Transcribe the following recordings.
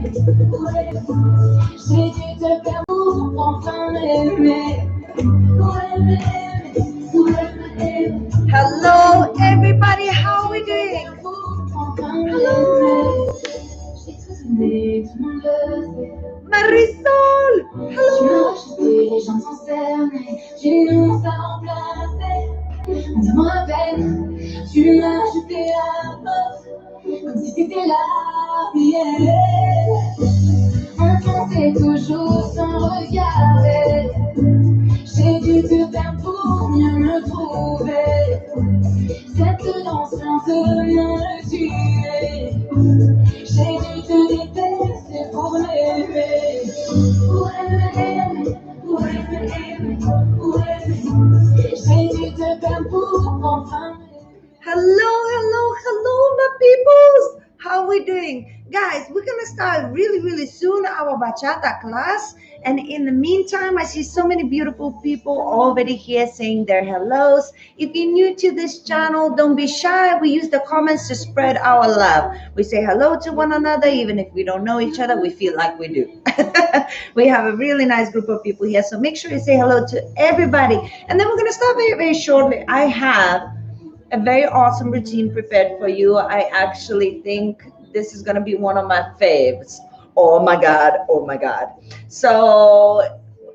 J'ai dû te faire pour enfin m'aimer. Hello, everybody. How are we doing? Hello. Marisol. Hello. Les gens sont cernés. Tu nous as remplacés. Dis-moi à peine. Tu m'as jeté à la porte. Comme si c'était la prière. On pensait toujours sans regarder. J'ai dû te faire pour mieux me trouver. Cette danse lentement me tuer. J'ai dû te détester pour m'aimer. Pour aimer, pour aimer, pour aimer. J'ai dû te faire pour enfin. Hello, hello, hello, my peoples. How are we doing? Guys, we're going to start really soon our bachata class. And in the meantime, I see so many beautiful people already here saying their hellos. If you're new to this channel, don't be shy. We use the comments to spread our love. We say hello to one another. Even if we don't know each other, we feel like we do. We have a really nice group of people here. So make sure you say hello to everybody. And then we're going to start very shortly. I have a very awesome routine prepared for you. I actually think this is going to be one of my faves. Oh my God, oh my God. So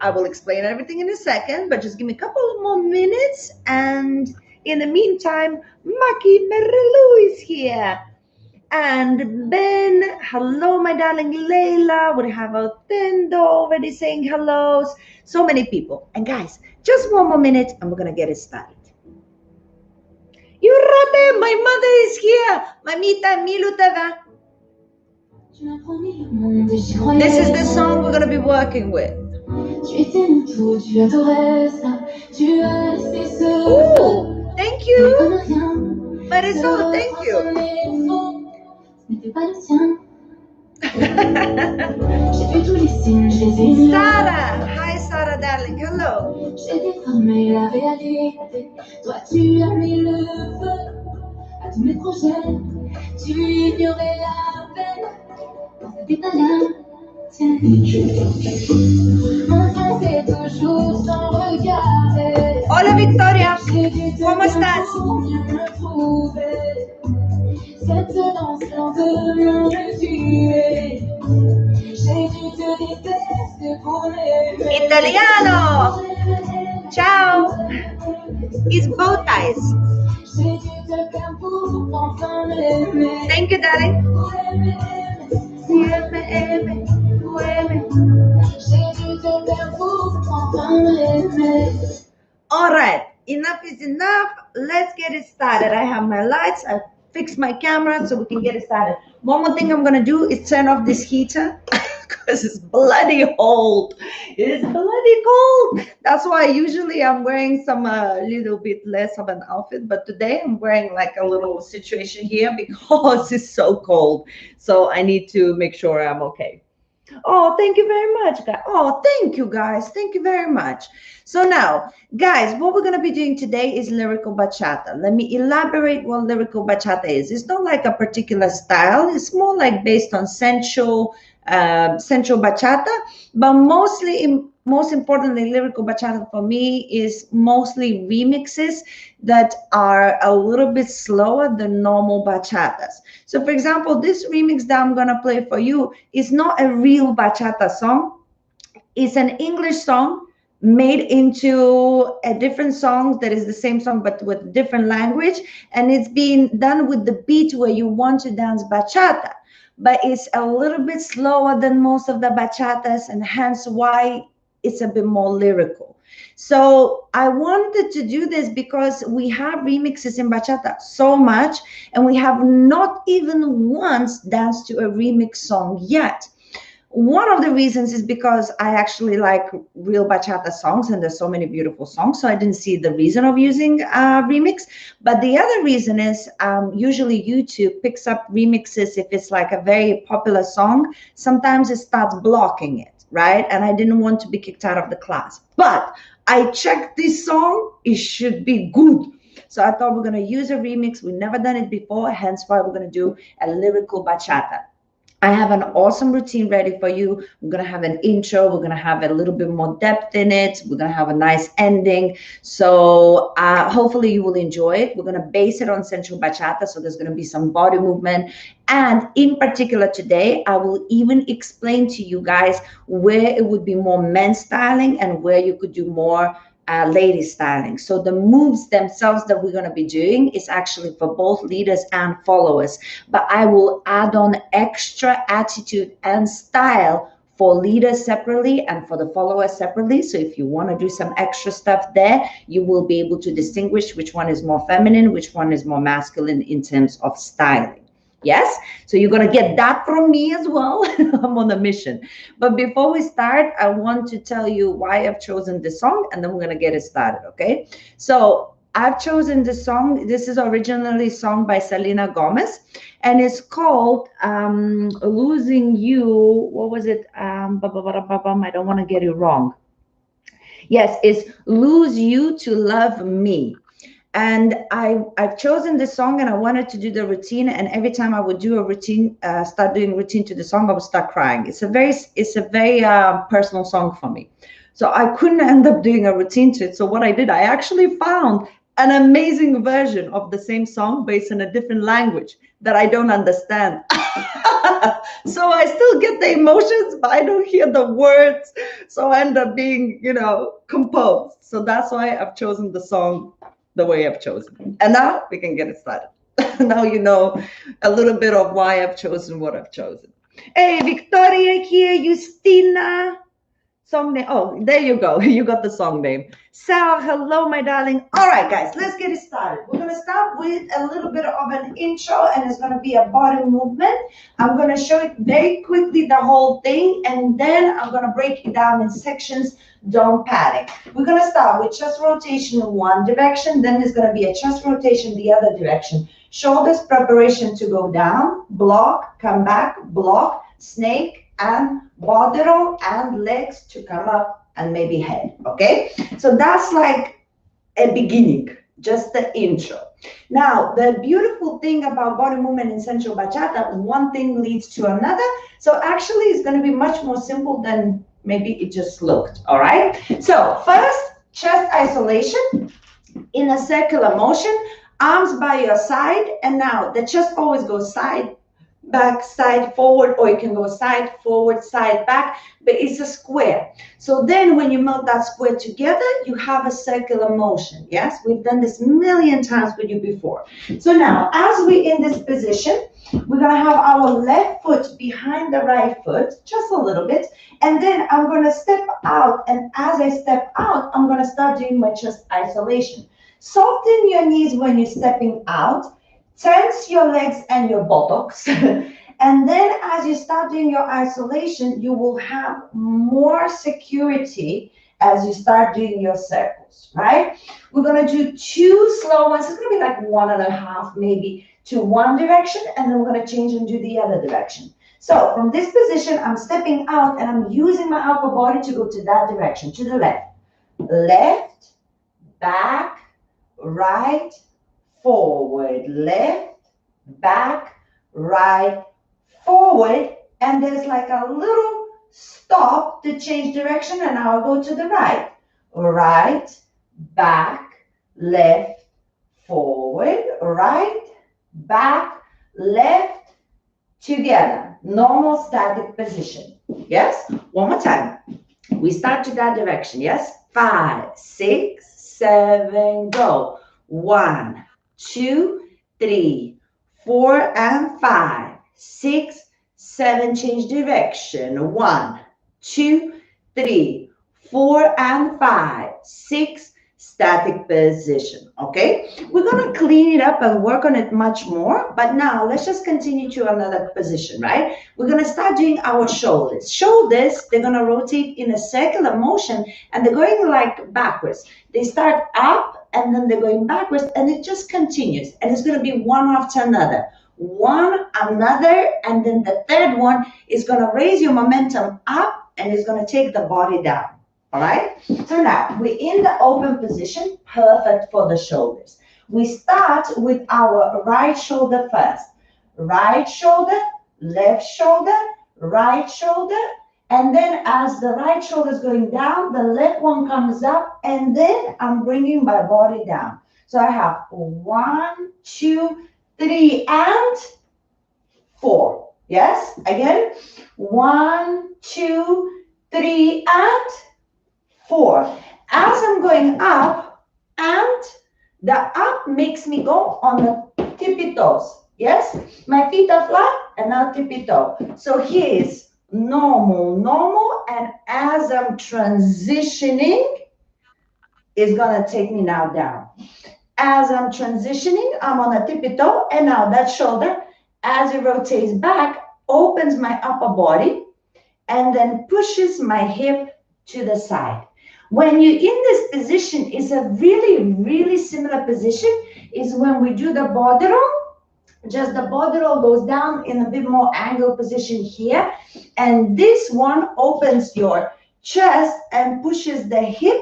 I will explain everything in a second, but just give me a couple of more minutes. And in the meantime, Maki Merilu is here. And Ben, hello, my darling Layla. We have Otendo already saying hellos. So many people. And guys, just one more minute and we're going to get it started. Yurate, my mother is here. Mamita, milutava. This is the song we're going to be working with. Ooh, thank you. Marisol, thank you. Sarah, hi Sarah, darling, hello. J'ai déformé la réalité. Toi, tu as mis le feu à tous mes projets. Tu ignorais la peine. Quand c'était pas la tienne. On pensait toujours sans regarder. Hola Victoria, ¿cómo estás? Cette danse lentement me tuer. J'ai dû te détester pour m'aimer. Italiano! Ciao! It's bow ties. J'ai dû te faire pour enfin m'aimer. Thank you, darling. J'ai dû te faire pour enfin m'aimer. All right, enough is enough. Let's get it started. I have my lights. I fixed my camera so we can get it started. One more thing I'm gonna do is turn off this heater because it's bloody cold. It's bloody cold. That's why usually I'm wearing some little bit less of an outfit, but today I'm wearing like a little situation here because it's so cold. So I need to make sure I'm okay. Oh, thank you very much, guys. Oh, thank you, guys. Thank you very much. So now, guys, what we're going to be doing today is lyrical bachata. Let me elaborate what lyrical bachata is. It's not like a particular style. It's more like based on sensual bachata, but most importantly, lyrical bachata for me is mostly remixes that are a little bit slower than normal bachatas. So for example, this remix that I'm gonna play for you is not a real bachata song. It's an English song made into a different song that is the same song but with different language, and it's being done with the beat where you want to dance bachata, but it's a little bit slower than most of the bachatas, and hence why it's a bit more lyrical. So I wanted to do this because we have remixes in bachata so much, and we have not even once danced to a remix song yet. One of the reasons is because I actually like real bachata songs, and there's so many beautiful songs, so I didn't see the reason of using a remix. But the other reason is usually YouTube picks up remixes if it's like a very popular song. Sometimes it starts blocking it, right? And I didn't want to be kicked out of the class. But I checked this song, it should be good. So I thought we're going to use a remix. We've never done it before, hence why we're going to do a lyrical bachata. I have an awesome routine ready for you. We're going to have an intro. We're going to have a little bit more depth in it. We're going to have a nice ending. So hopefully you will enjoy it. We're going to base it on sensual bachata. So there's going to be some body movement. And in particular today, I will even explain to you guys where it would be more men's styling and where you could do more lady styling. So the moves themselves that we're going to be doing is actually for both leaders and followers, but I will add on extra attitude and style for leaders separately and for the followers separately. So if you want to do some extra stuff there, you will be able to distinguish which one is more feminine, which one is more masculine in terms of styling. Yes, so you're going to get that from me as well. I'm on a mission. But before we start, I want to tell you why I've chosen this song, and then we're going to get it started, okay? So I've chosen this song. This is originally sung by Selena Gomez, and it's called Losing You. What was it? I don't want to get it wrong. Yes, it's Lose You to Love Me. And I've chosen this song, and I wanted to do the routine, and every time I would do a routine, start doing routine to the song, I would start crying. It's a very personal song for me, so I couldn't end up doing a routine to it. So what I did, I actually found an amazing version of the same song based in a different language that I don't understand. So I still get the emotions, but I don't hear the words, so I end up being, composed. So that's why I've chosen the song the way I've chosen. And now we can get it started. Now you know a little bit of why I've chosen what I've chosen. Hey, Victoria here, Justina. Song name. Oh, there you go. You got the song name. Sarah, hello, my darling. All right, guys, let's get it started. We're going to start with a little bit of an intro, and it's going to be a body movement. I'm going to show it very quickly, the whole thing, and then I'm going to break it down in sections. Don't panic. We're going to start with chest rotation in one direction, then there's going to be a chest rotation the other direction. Shoulders preparation to go down, block, come back, block, snake, and bottom and legs to come up, and maybe head. Okay, so that's like a beginning, just the intro. Now the beautiful thing about body movement in sensual bachata, one thing leads to another, so actually it's going to be much more simple than maybe it just looked. All right, so first, chest isolation in a circular motion, arms by your side, and now the chest always goes side, back, side, forward, or you can go side, forward, side, back, but it's a square. So then when you melt that square together, you have a circular motion. Yes, we've done this a million times with you before. So now, as we're in this position, we're going to have our left foot behind the right foot, just a little bit, and then I'm going to step out, and as I step out, I'm going to start doing my chest isolation. Soften your knees when you're stepping out. Tense your legs and your buttocks. And then as you start doing your isolation, you will have more security as you start doing your circles, right? We're going to do 2 slow ones. It's going to be like 1.5 maybe to one direction, and then we're going to change and do the other direction. So from this position, I'm stepping out, and I'm using my upper body to go to that direction, to the left. Left, back, right, forward, left, back, right, forward, and there's like a little stop to change direction, and now I'll go to the right. Right, back, left, forward, right, back, left, together. Normal static position. Yes? One more time. We start to that direction. Yes? 5, 6, 7, go. 1, 2, 3, 4, and 5, 6, 7, change direction. 1, 2, 3, 4, and 5, 6, static position. Okay, we're going to clean it up and work on it much more, but now let's just continue to another position. Right, we're going to start doing our shoulders. They're going to rotate in a circular motion, and they're going like backwards. They start up, and then they're going backwards, and it just continues, and it's going to be one after another, one, another, and then the third one is going to raise your momentum up, and it's going to take the body down. All right, so now we're in the open position, perfect for the shoulders. We start with our right shoulder first. Right shoulder, left shoulder, right shoulder, and then as the right shoulder is going down, the left one comes up, and then I'm bringing my body down. So I have 1, 2, 3, and 4. Yes, again, 1, 2, 3, and 4. As I'm going up, and the up makes me go on the tippy toes. Yes, my feet are flat and I'll tippy toe. So here's normal, normal, and as I'm transitioning, it's gonna take me now down. As I'm transitioning, I'm on a tippy toe, and now that shoulder, as it rotates back, opens my upper body and then pushes my hip to the side. When you're in this position, it's a really, really similar position is when we do the body roll. Just the body roll goes down in a bit more angled position here. And this one opens your chest and pushes the hip,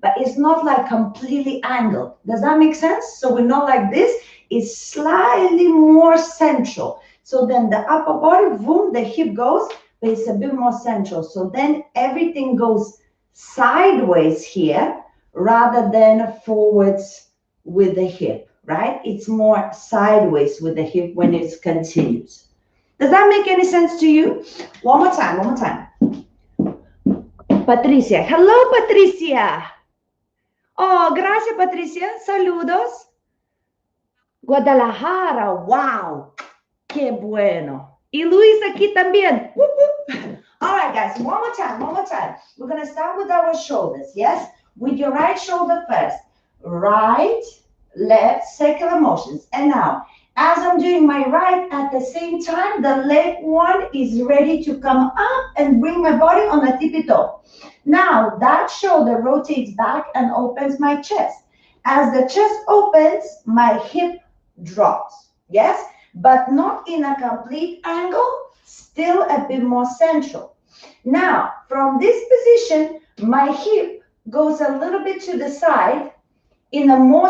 but it's not like completely angled. Does that make sense? So we're not like this. It's slightly more central. So then the upper body, boom, the hip goes, but it's a bit more central. So then everything goes sideways here rather than forwards with the hip, right? It's more sideways with the hip when it continues. Does that make any sense to you? One more time, one more time. Patricia. Hello, Patricia. Oh, gracias, Patricia. Saludos. Guadalajara. Wow. Qué bueno. Y Luis aquí también. All right, guys, one more time, one more time. We're going to start with our shoulders, yes? With your right shoulder first. Right, left, circular motions. And now, as I'm doing my right, at the same time, the left one is ready to come up and bring my body on a tippy toe. Now, that shoulder rotates back and opens my chest. As the chest opens, my hip drops, yes? But not in a complete angle, still a bit more central. Now, from this position, my hip goes a little bit to the side in a more,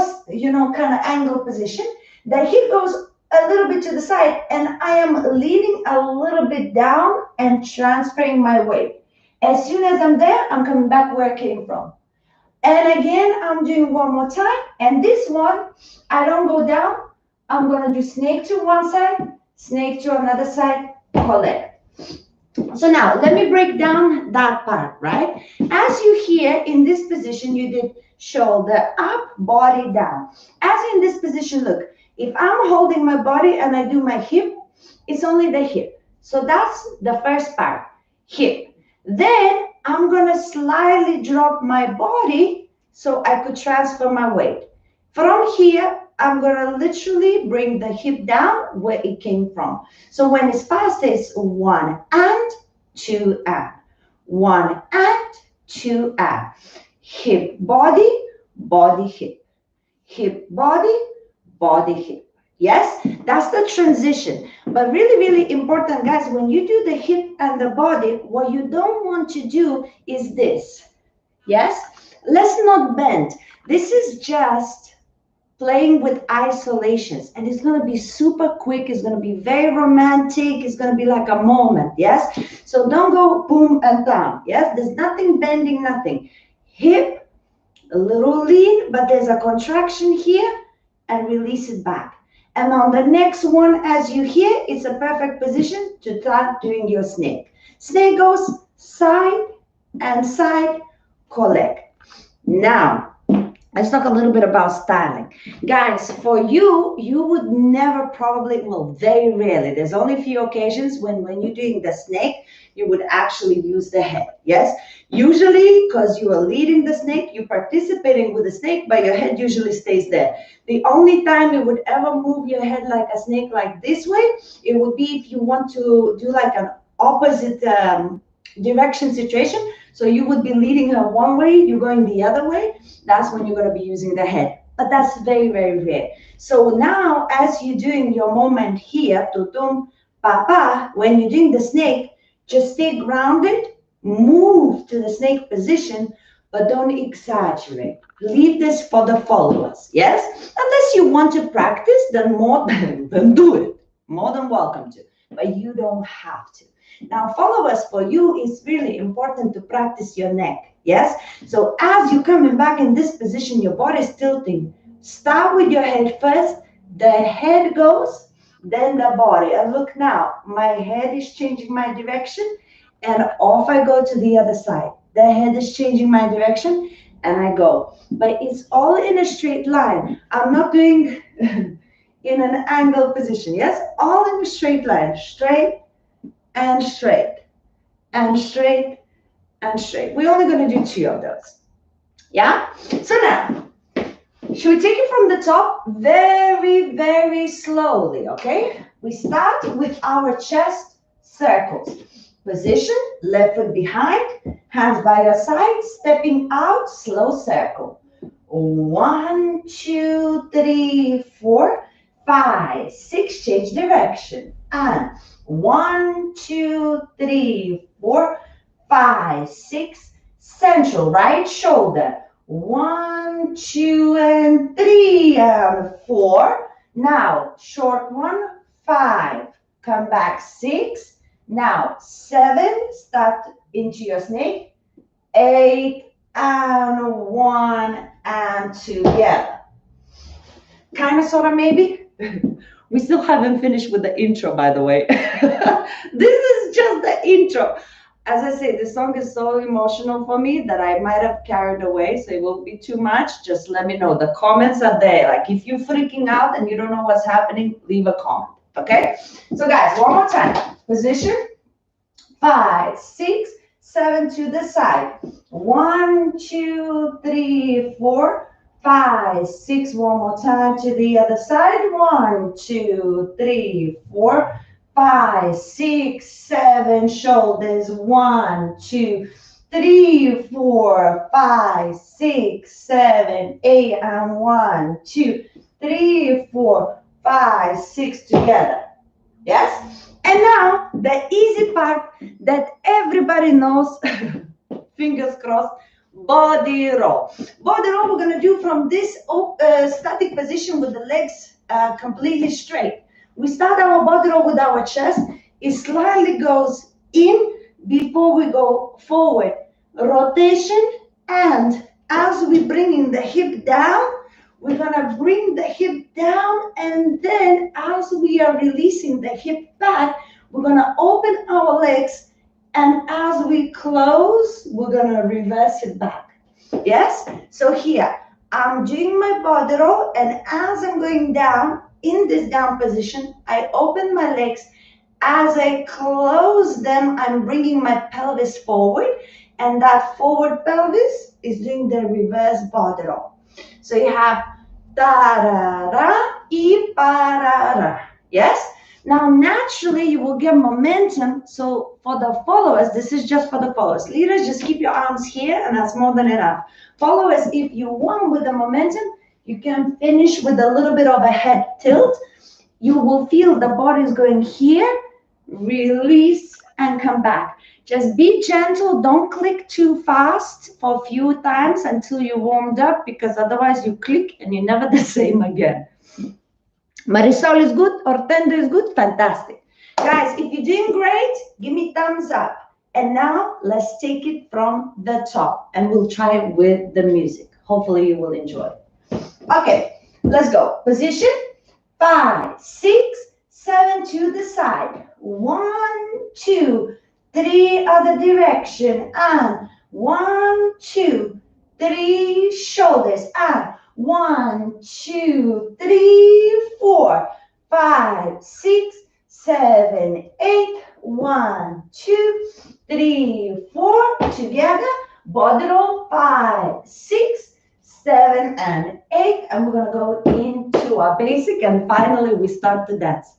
kind of angled position. The hip goes a little bit to the side, and I am leaning a little bit down and transferring my weight. As soon as I'm there, I'm coming back where I came from. And again, I'm doing one more time. And this one, I don't go down. I'm going to do snake to one side, snake to another side, collect. So now, let me break down that part, right? As you hear in this position, you did shoulder up, body down. As in this position, look, if I'm holding my body and I do my hip, it's only the hip. So that's the first part, hip. Then I'm going to slightly drop my body so I could transfer my weight. From here, I'm going to literally bring the hip down where it came from. So when it's fast, it's 1 and 2 and. 1 and 2 and. Hip, body, body, hip. Hip, body, body, hip. Yes, that's the transition. But really, really important, guys, when you do the hip and the body, what you don't want to do is this. Yes, let's not bend. This is just playing with isolations, and it's going to be super quick. It's going to be very romantic. It's going to be like a moment. Yes, so don't go boom and down. Yes, there's nothing bending, nothing. Hip, a little lean, but there's a contraction here, and release it back. And on the next one, as you hear, it's a perfect position to start doing your snake. Snake goes side and side, collect. Now, let's talk a little bit about styling. Guys, for you, you would never probably, well, very rarely, there's only a few occasions when you're doing the snake, you would actually use the head, yes? Usually, because you are leading the snake, you're participating with the snake, but your head usually stays there. The only time you would ever move your head like a snake like this way, it would be if you want to do like an opposite direction situation. So you would be leading her one way, you're going the other way. That's when you're going to be using the head. But that's very, very rare. So now, as you're doing your moment here, tutum, papa, when you're doing the snake, just stay grounded, move to the snake position, but don't exaggerate. Leave this for the followers, yes? Unless you want to practice, then more than do it. More than welcome to. but you don't have to. Now, followers, for you, it's really important to practice your neck. Yes? So as you're coming back in this position, your body is tilting. Start with your head first. The head goes, then the body. And look now, my head is changing my direction, and off I go to the other side. The head is changing my direction, and I go. But it's all in a straight line. I'm not doing in an angled position. Yes? All in a straight line. Straight and straight and straight and straight. We're only going to do 2 of those. Yeah? So now, should we take it from the top? Very, very slowly, okay? We start with our chest circles. Position, left foot behind, hands by your side, stepping out, slow circle. 1, 2, 3, 4, 5, 6, change direction. And 1, 2, 3, 4, 5, 6, central, right shoulder. 1, 2, and 3, and 4. Now, short one, 5. Come back, 6. Now, 7, start into your snake. 8, and 1, and together. Kind of, sort of, maybe. We still haven't finished with the intro, by the way. This is just the intro. As I say, this song is so emotional for me that I might have carried away, so it won't be too much. Just let me know. The comments are there. Like, if you're freaking out and you don't know what's happening, leave a comment, okay? So, guys, one more time. Position, 5, 6, 7 to the side. 1, 2, 3, 4, 5, 6. One more time to the other side. 1, 2, 3, 4, 5, 6, 7. Shoulders. 1, 2, 3, 4, 5, 6, 7, 8, and 1, 2, 3, 4, 5, 6 together. Yes? And now, the easy part that everybody knows, fingers crossed, body roll. Body roll we're going to do from this static position with the legs completely straight. We start our body roll with our chest. It slightly goes in before we go forward. Rotation, and as we bring in the hip down, we're going to bring the hip down, and then as we are releasing the hip back, we're going to open our legs, and as we close, we're going to reverse it back. Yes? So here, I'm doing my body roll, and as I'm going down, in this down position, I open my legs. As I close them, I'm bringing my pelvis forward, and that forward pelvis is doing the reverse body roll. So you have tarara y parara. Yes? Now, naturally, you will get momentum. So for the followers, this is just for the followers. Leaders, just keep your arms here, and that's more than enough. Followers, if you want with the momentum, you can finish with a little bit of a head tilt. You will feel the body is going here, release, and come back. Just be gentle. Don't click too fast for a few times until you warmed up, because otherwise you click and you're never the same again. Marisol is good, or Tendo is good, fantastic. Guys, if you're doing great, give me thumbs up. And now let's take it from the top, and we'll try it with the music. Hopefully you will enjoy it. Okay, let's go. Position, 5, 6, 7 to the side. 1, 2, 3 other direction, and 1, 2, 3 shoulders, and 1, 2, 3, 4, 5, 6, 7, 8. 1, 2, 3, 4. Together. Body roll. 5, 6, 7, and 8. And we're gonna go into our basic, and finally we start to dance.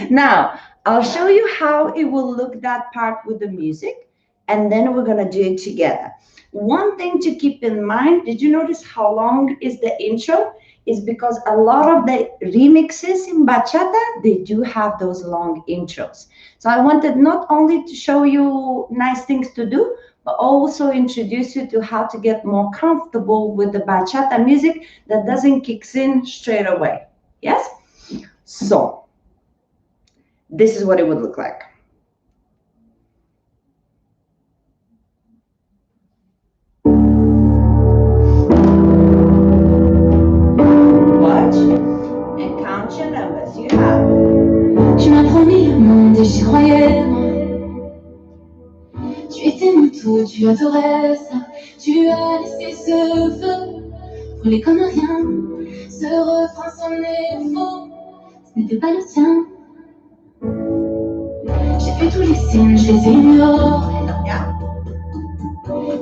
Now, I'll show you how it will look, that part with the music, and then we're gonna do it together. One thing to keep in mind, did you notice how long is the intro? Is because a lot of the remixes in bachata, they do have those long intros. So I wanted not only to show you nice things to do, but also introduce you to how to get more comfortable with the bachata music that doesn't kick in straight away. Yes? So this is what it would look like. Watch and count your numbers. You have. Tu m'as promis le monde et j'y croyais. Tu étais mon tout, tu adorais ça. Tu as laissé ce feu brûler comme rien. Ce refrain sonnait faux, ce n'était pas le tien. J'ai vu tous les signes, je les ignorais.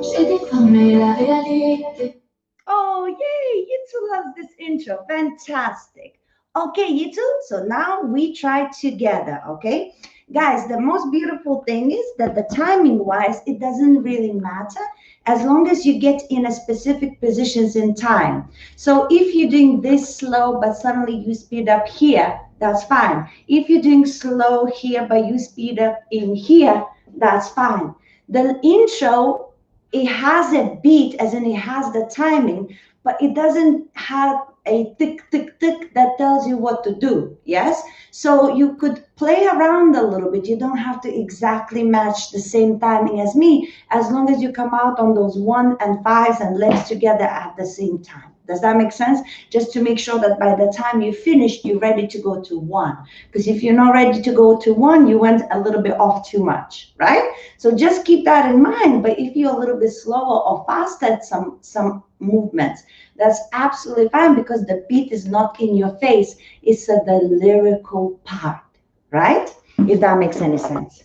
J'ai déformé la réalité. Oh, yay! Yitu loves this intro. Fantastic. Okay, Yitu, so now we try together, okay? Guys, the most beautiful thing is that the timing-wise, it doesn't really matter as long as you get in a specific positions in time. So if you're doing this slow, but suddenly you speed up here, that's fine. If you're doing slow here, but you speed up in here, that's fine. The intro, it has a beat, as in it has the timing, but it doesn't have a tick, tick, tick that tells you what to do. Yes? So you could play around a little bit. You don't have to exactly match the same timing as me, as long as you come out on those 1 and 5s and legs together at the same time. Does that make sense? Just to make sure that by the time you finish, you're ready to go to 1. Because if you're not ready to go to 1, you went a little bit off too much, right? So just keep that in mind. But if you're a little bit slower or faster at some movements, that's absolutely fine, because the beat is not in your face. It's the lyrical part, right? If that makes any sense.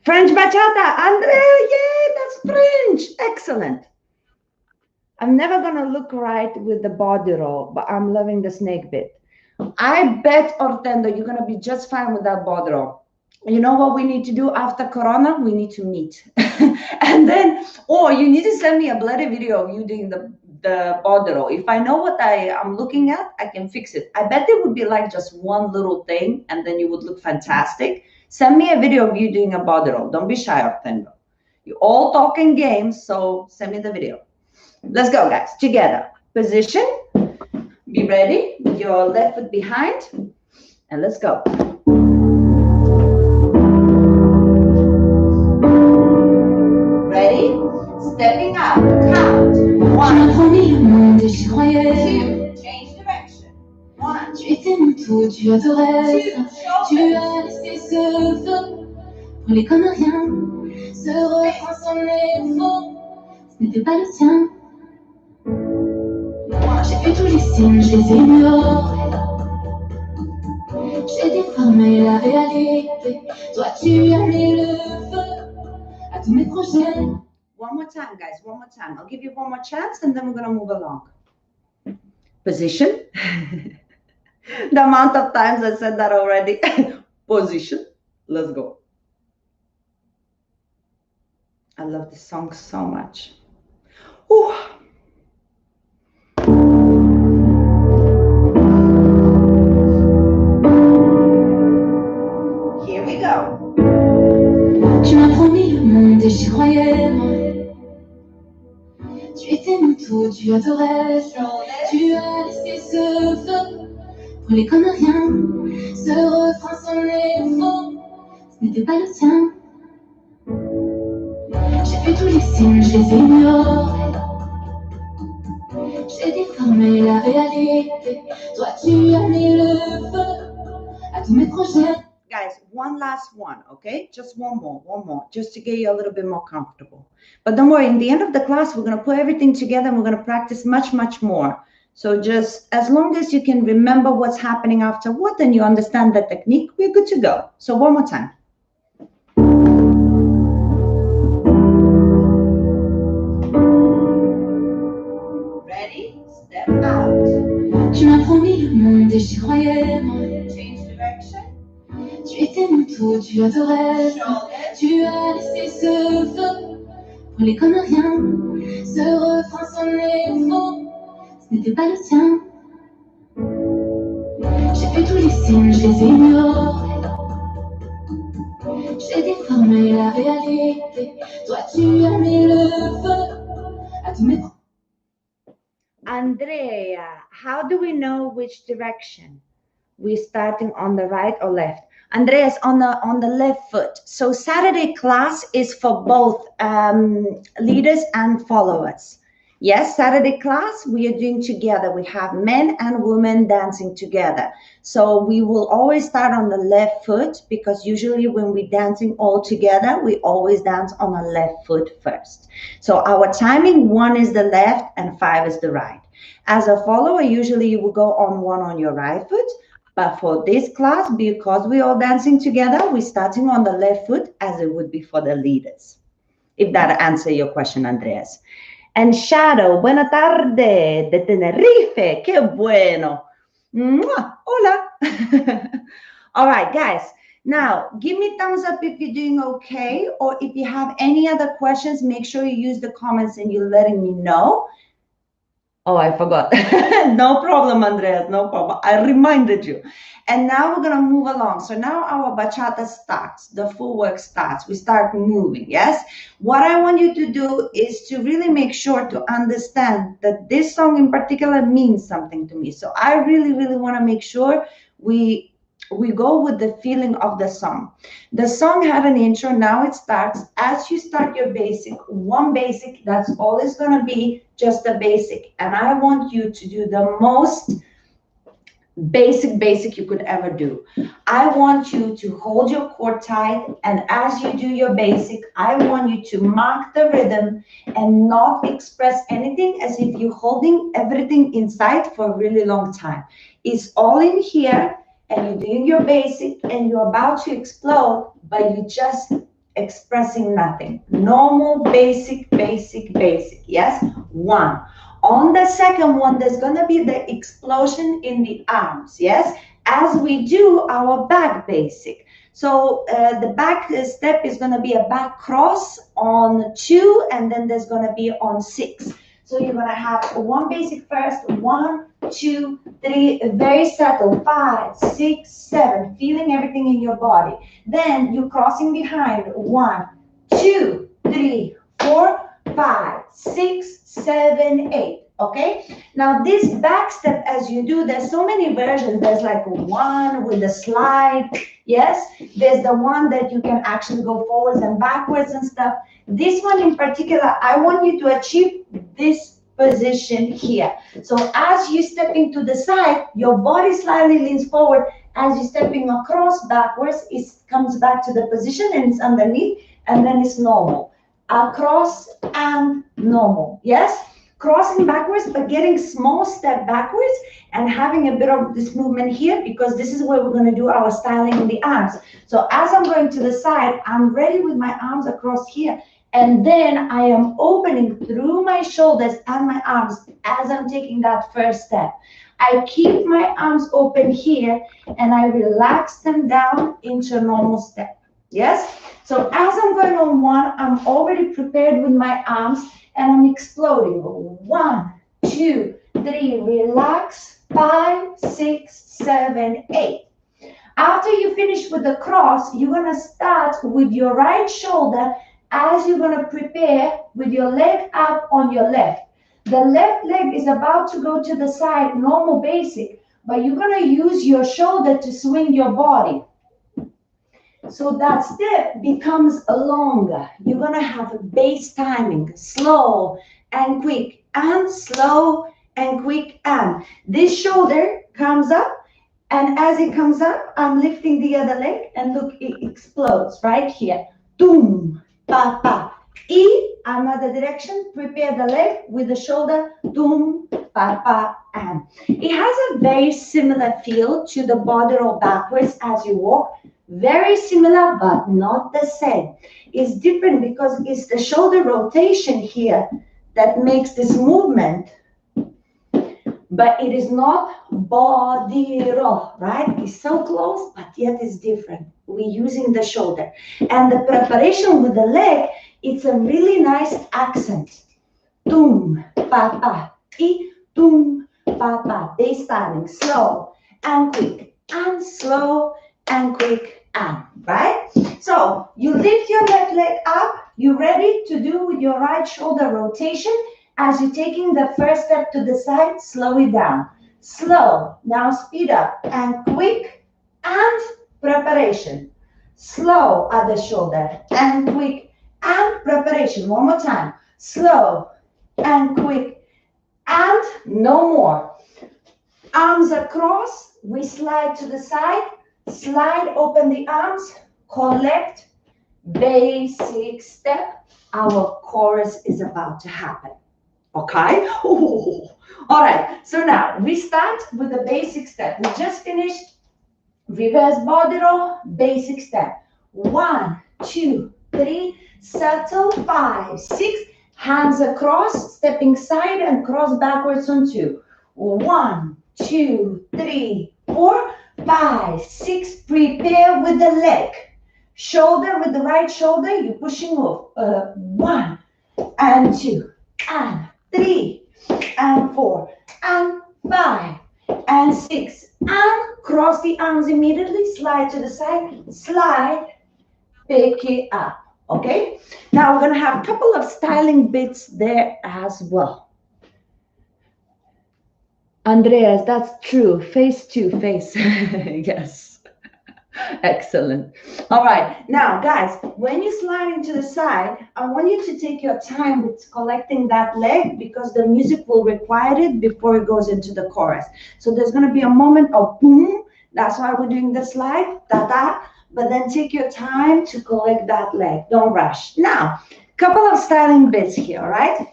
French bachata, Andrea, yay, that's French. Excellent. I'm never gonna look right with the body roll, but I'm loving the snake bit. I bet, Ortendo, you're gonna be just fine with that body roll. You know what we need to do after Corona? We need to meet. And then, or you need to send me a bloody video of you doing the body roll. If I know what I'm looking at, I can fix it. I bet it would be like just one little thing, and then you would look fantastic. Send me a video of you doing a body roll. Don't be shy, Ortendo. You're all talking games, so send me the video. Let's go, guys, together. Position, be ready with your left foot behind, and let's go. Ready? Stepping up, count. 1, 2, change direction. 1, Tu étais mon tout, tu adorais ça. Tu as laissé ce feu brûler comme rien. Ce refrain sonnait faux, ce n'était pas le tien. J'ai vu tous les signes, je les ignorais. J'ai déformé la réalité. Toi, tu as mis le feu à tous mes projets. One more time, guys. One more time. I'll give you one more chance, and then we're going to move along. Position. The amount of times I said that already. Position. Let's go. I love this song so much. Ooh. Here we go. Tu m'as promis le monde et j'y croyais, moi. Tu étais mon tout, tu adorais ça. Tu as laissé ce feu brûler comme rien. Ce refrain sonnait faux, ce n'était pas le tien. J'ai vu tous les signes, je les ignorais. J'ai déformé la réalité. Toi, tu as mis le feu à tous mes projets. Guys, one last one, okay? Just one more, just to get you a little bit more comfortable. But don't worry, in the end of the class, we're going to put everything together and we're going to practice much, much more. So just as long as you can remember what's happening after what, and you understand the technique, we're good to go. So one more time. Ready? Step out. Tu m'as promis le monde et j'y croyais, moi. Change direction. Tu étais mon tout, tu adorais ça. Tu as laissé ce feu brûler comme rien. Ce refrain sonnait faux, ce n'était pas le tien. J'ai vu tous les signes, je les ignorais. J'ai déformé la réalité. Toi, tu as mis le feu à tous mes... Andrea, how do we know which direction? we're starting on the right or left? Andreas, on the left foot. So Saturday class is for both leaders and followers. Yes, Saturday class we are doing together. We have men and women dancing together. So we will always start on the left foot because usually when we're dancing all together, we always dance on the left foot first. So our timing, 1 is the left and 5 is the right. As a follower, usually you will go on 1 on your right foot. But for this class, because we're all dancing together, we're starting on the left foot as it would be for the leaders. If that answers your question, Andreas. And Shadow, buena tarde, de Tenerife, qué bueno. Mwah, hola. All right, guys. Now, give me thumbs up if you're doing okay, or if you have any other questions, make sure you use the comments and you're letting me know. Oh, I forgot. No problem, Andreas, no problem. I reminded you. And now we're going to move along. So now our bachata starts, the full work starts. We start moving, yes? What I want you to do is to really make sure to understand that this song in particular means something to me. So I really, really want to make sure we go with the feeling of the song. The song had an intro. Now it starts. As you start your basic, one basic, that's all it's going to be, just a basic. And I want you to do the most basic you could ever do. I want you to hold your core tight, and as you do your basic, I want you to mark the rhythm and not express anything as if you're holding everything inside for a really long time. It's all in here, and you're doing your basic and you're about to explode, but you're just expressing nothing. Normal, basic, yes? 1. On the second one, there's going to be the explosion in the arms, yes? As we do our back basic. So the back step is going to be a back cross on 2, and then there's going to be on 6. So you're going to have one basic first, 1, 2, 3, very subtle, 5, 6, 7, feeling everything in your body. Then you're crossing behind, 1, 2, 3, 4, 5, 6, 7, 8. Okay, now this back step, as you do, there's so many versions. There's like one with a slide, yes, there's the one that you can actually go forwards and backwards and stuff. This one in particular, I want you to achieve this position here. So as you stepping to the side, your body slightly leans forward. As you're stepping across backwards, it comes back to the position and it's underneath, and then it's normal. Across and normal, yes? Crossing backwards, but getting small step backwards and having a bit of this movement here, because this is where we're going to do our styling in the arms. So as I'm going to the side, I'm ready with my arms across here. And then I am opening through my shoulders and my arms as I'm taking that first step. I keep my arms open here and I relax them down into a normal step. Yes? So as I'm going on 1, I'm already prepared with my arms and I'm exploding. 1, 2, 3, relax, 5, 6, 7, 8. After you finish with the cross, you're going to start with your right shoulder as you're going to prepare with your leg up on your left. The left leg is about to go to the side, normal basic, but you're going to use your shoulder to swing your body. So that step becomes longer. You're going to have bass timing, slow and quick, and slow and quick, and this shoulder comes up, and as it comes up, I'm lifting the other leg, and look, it explodes right here. Doom, pa, pa. E, another direction, prepare the leg with the shoulder, doom, pa, pa, and. It has a very similar feel to the body roll backwards as you walk. Very similar, but not the same. It's different because it's the shoulder rotation here that makes this movement, but it is not body roll, right? It's so close, but yet it's different. We're using the shoulder. And the preparation with the leg, it's a really nice accent. Tum, pa, pa, e, tum, pa, pa. Bass timing, slow and quick, and slow and quick, and, right? So you lift your left leg up. You're ready to do with your right shoulder rotation. As you're taking the first step to the side, slow it down. slow, now speed up, and quick, and preparation. Slow at the shoulder, and quick, and preparation. One more time. Slow, and quick, and no more. Arms across, we slide to the side, slide open the arms, collect, basic step. Our chorus is about to happen. Okay? Ooh. All right, so now we start with the basic step. We just finished reverse body roll, basic step. 1, 2, 3, settle, 5, 6, hands across, stepping side and cross backwards on 2. 1, 2, 3, 4, 5, 6, prepare with the leg. Shoulder with the right shoulder, you're pushing off. 1 and 2 and 3 and 4 and 5 and 6 and cross the arms immediately, slide to the side, slide, pick it up. Okay, now we're going to have a couple of styling bits there as well. Andreas, that's true. Face to face. Yes. Excellent. All right. Now, guys, when you're sliding to the side, I want you to take your time with collecting that leg because the music will require it before it goes into the chorus. So there's going to be a moment of boom. That's why we're doing the slide, da-da. But then take your time to collect that leg. Don't rush. Now, couple of styling bits here, all right?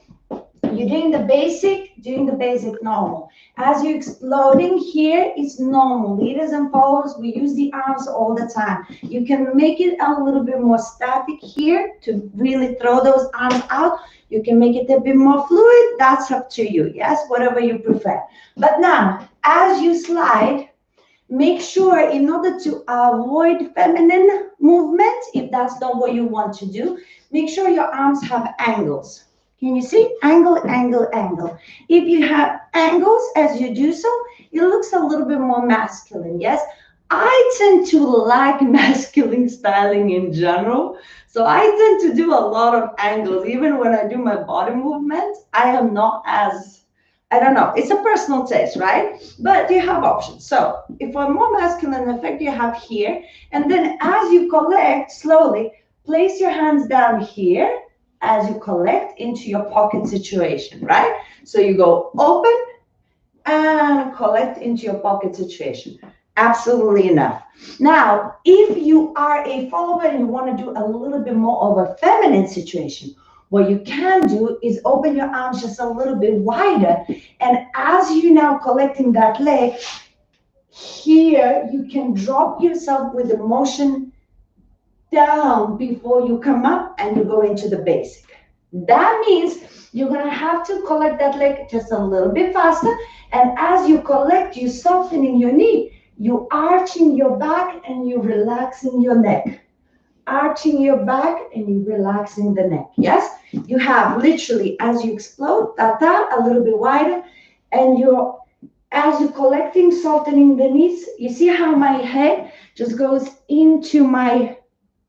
You're doing the basic normal. As you're exploding here, it's normal. Leaders and followers, we use the arms all the time. You can make it a little bit more static here to really throw those arms out. You can make it a bit more fluid. That's up to you. Yes, whatever you prefer. But now, as you slide, make sure in order to avoid feminine movement, if that's not what you want to do, make sure your arms have angles. Can you see? Angle, angle, angle. If you have angles as you do so, it looks a little bit more masculine, yes? I tend to like masculine styling in general. So I tend to do a lot of angles. Even when I do my body movement, I am not as, I don't know. It's a personal taste, right? But you have options. So if a more masculine effect you have here, and then as you collect slowly, place your hands down here as you collect into your pocket situation, right? So you go open and collect into your pocket situation. Absolutely enough. Now, if you are a follower and you want to do a little bit more of a feminine situation, what you can do is open your arms just a little bit wider. And as you now collecting that leg, here you can drop yourself with the motion down before you come up and you go into the basic. That means you're going to have to collect that leg just a little bit faster. And as you collect, you're softening your knee, you arching your back and you're relaxing your neck. Arching your back and you're relaxing the neck. Yes? You have literally, as you explode, a little bit wider. And you're, as you're collecting, softening the knees, you see how my head just goes into my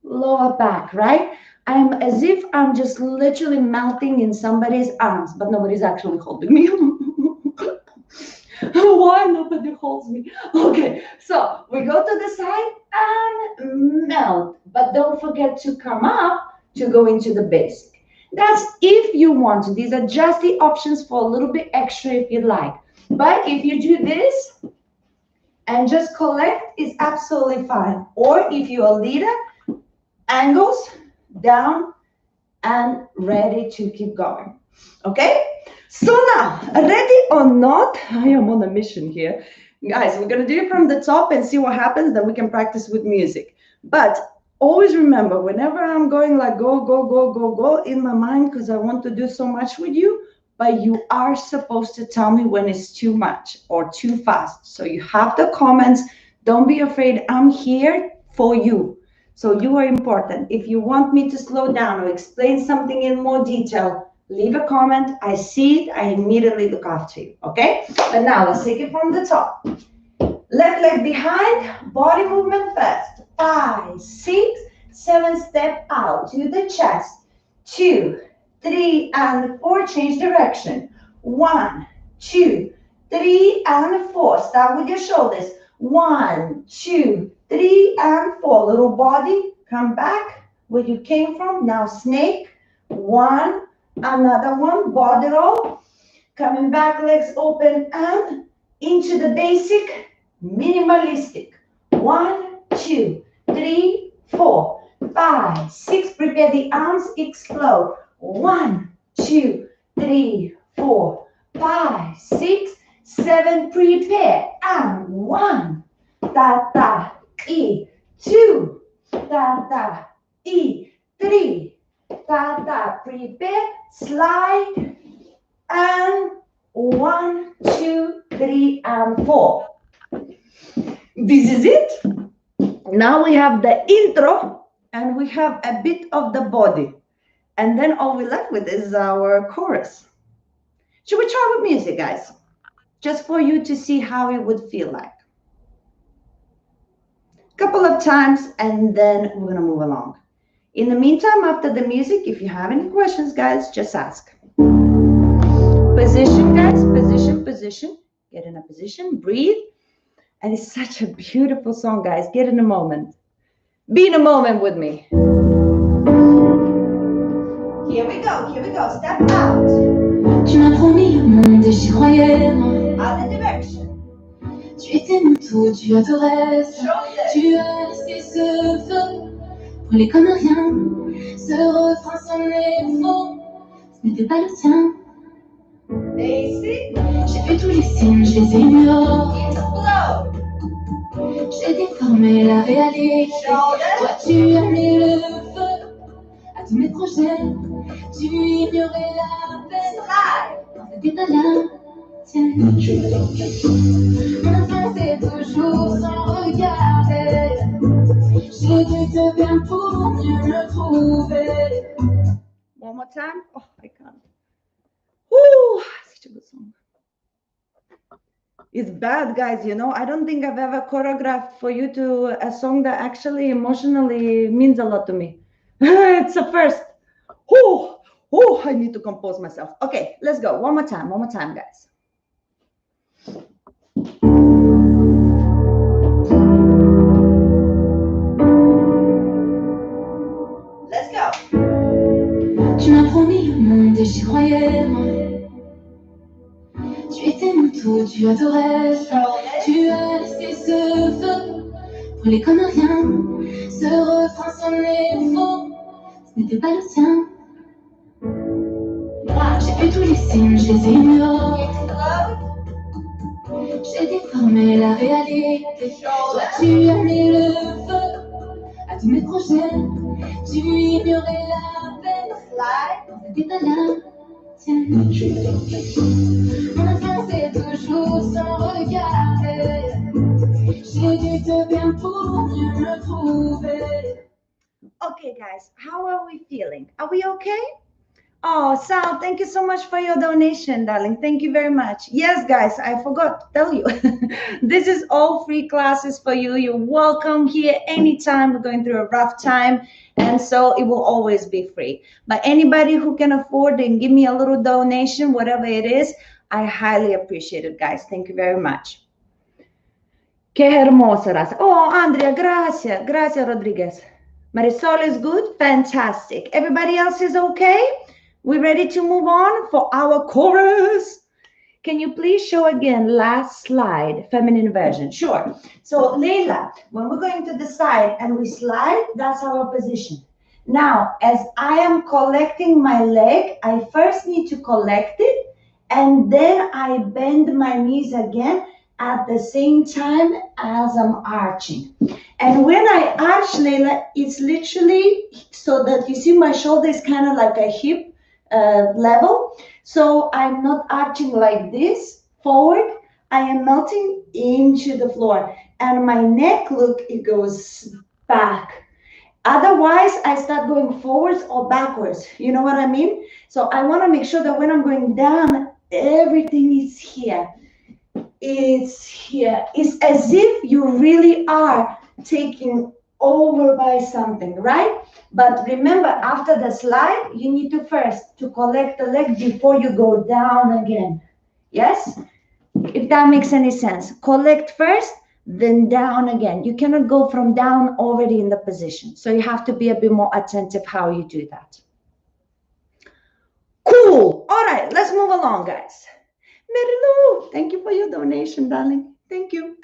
lower back, right? I'm as if I'm just literally melting in somebody's arms, but nobody's actually holding me. Why nobody holds me? Okay, so we go to the side and melt, but don't forget to come up to go into the basic. That's if you want to. These are just the options for a little bit extra if you like. But if you do this and just collect, it's absolutely fine. Or if you're a leader, angles down and ready to keep going. Okay, so now, ready or not, I am on a mission here, guys. We're gonna do it from the top and see what happens. Then we can practice with music. But always remember, whenever I'm going like go, go, go, go, go in my mind, because I want to do so much with you, but you are supposed to tell me when it's too much or too fast. So you have the comments. Don't be afraid. I'm here for you. So you are important. If you want me to slow down or explain something in more detail, leave a comment. I see it. I immediately look after you. Okay? But now let's take it from the top. Left leg behind, body movement first. 5, 6, 7, step out to the chest. 2, 3, and 4, change direction. 1, 2, 3, and 4. Start with your shoulders. 1, 2, 3, and 4. Little body, come back where you came from. Now snake. 1, another one, body roll. Coming back, legs open, and into the basic, minimalistic. 1, 2, 3, 4, 5, 6. Prepare the arms, explode. 1, 2, 3, 4, 5, 6, 7. Prepare. And 1, ta ta, e, 2, ta ta, e, 3, ta ta. Prepare, slide, and 1, 2, 3, and 4. This is it. Now we have the intro and we have a bit of the body. And then all we're left with is our chorus. Should we try with music, guys? Just for you to see how it would feel like. Couple of times and then we're going to move along. In the meantime, after the music, if you have any questions, guys, just ask. Position, guys, position. Get in a position, breathe. And it's such a beautiful song, guys. Get in a moment. Be in a moment with me. Here we go. Step out. Tu m'as promis le monde et j'y croyais. Other direction. Tu étais mon tout, tu adorais ça. Tu as laissé ce feu brûler comme rien. Ce refrain sonnait faux, ce n'était pas le tien. Basic. J'ai vu tous les signes, je les ignore. J'ai déformé la réalité. Toi tu as mis le feu à tous mes projets. Tu ignorais la peine quand c'était pas la tienne. On avançait toujours sans regarder. J'ai dû te perdre pour mieux me trouver. One more time. Oh, I can't. Woo, such a good song. It's bad, guys, you know. I don't think I've ever choreographed for you to a song that actually emotionally means a lot to me. It's a first. Whoo, I need to compose myself. Okay, let's go. One more time, guys. Let's go. Tu m'as promis le monde et j'y croyais. Tu étais mon tout, tu adorais ça. Tu as laissé ce feu brûler comme rien. Ce refrain sonnait faux, ce n'était pas le tien. J'ai vu tous les signes, je les ignore. J'ai déformé la réalité. Toi tu as mis le feu à tous mes projets. Tu ignorais la peine quand c'était pas la tienne. On avançait toujours sans regarder. J'ai dû te perdre pour mieux me trouver. Okay, guys, how are we feeling? Are we okay? Oh, Sal, thank you so much for your donation, darling. Thank you very much. Yes, guys, I forgot to tell you. This is all free classes for you. You're welcome here anytime we're going through a rough time. And so it will always be free. But anybody who can afford and give me a little donation, whatever it is, I highly appreciate it, guys. Thank you very much. Qué hermosa, Rasa. Oh, Andrea, gracias. Gracias, Rodriguez. Marisol is good? Fantastic. Everybody else is okay? We ready to move on for our chorus? Can you please show again last slide, feminine version? Sure. So Leila, when we're going to the side and we slide, that's our position. Now, as I am collecting my leg, I first need to collect it, and then I bend my knees again at the same time as I'm arching. And when I arch, Leila, it's literally so that you see my shoulder is kind of like a hip level. So I'm not arching like this forward. I am melting into the floor. And my neck, look, it goes back. Otherwise, I start going forwards or backwards. You know what I mean? So I want to make sure that when I'm going down, everything is here. It's here. It's as if you really are taking over by something, right? But remember, after the slide, you need to first to collect the leg before you go down again. Yes? if that makes any sense. Collect first, then down again. You cannot go from down already in the position. So you have to be a bit more attentive how you do that. Cool. All right, let's move along, guys. Merilu, thank you for your donation, darling. Thank you.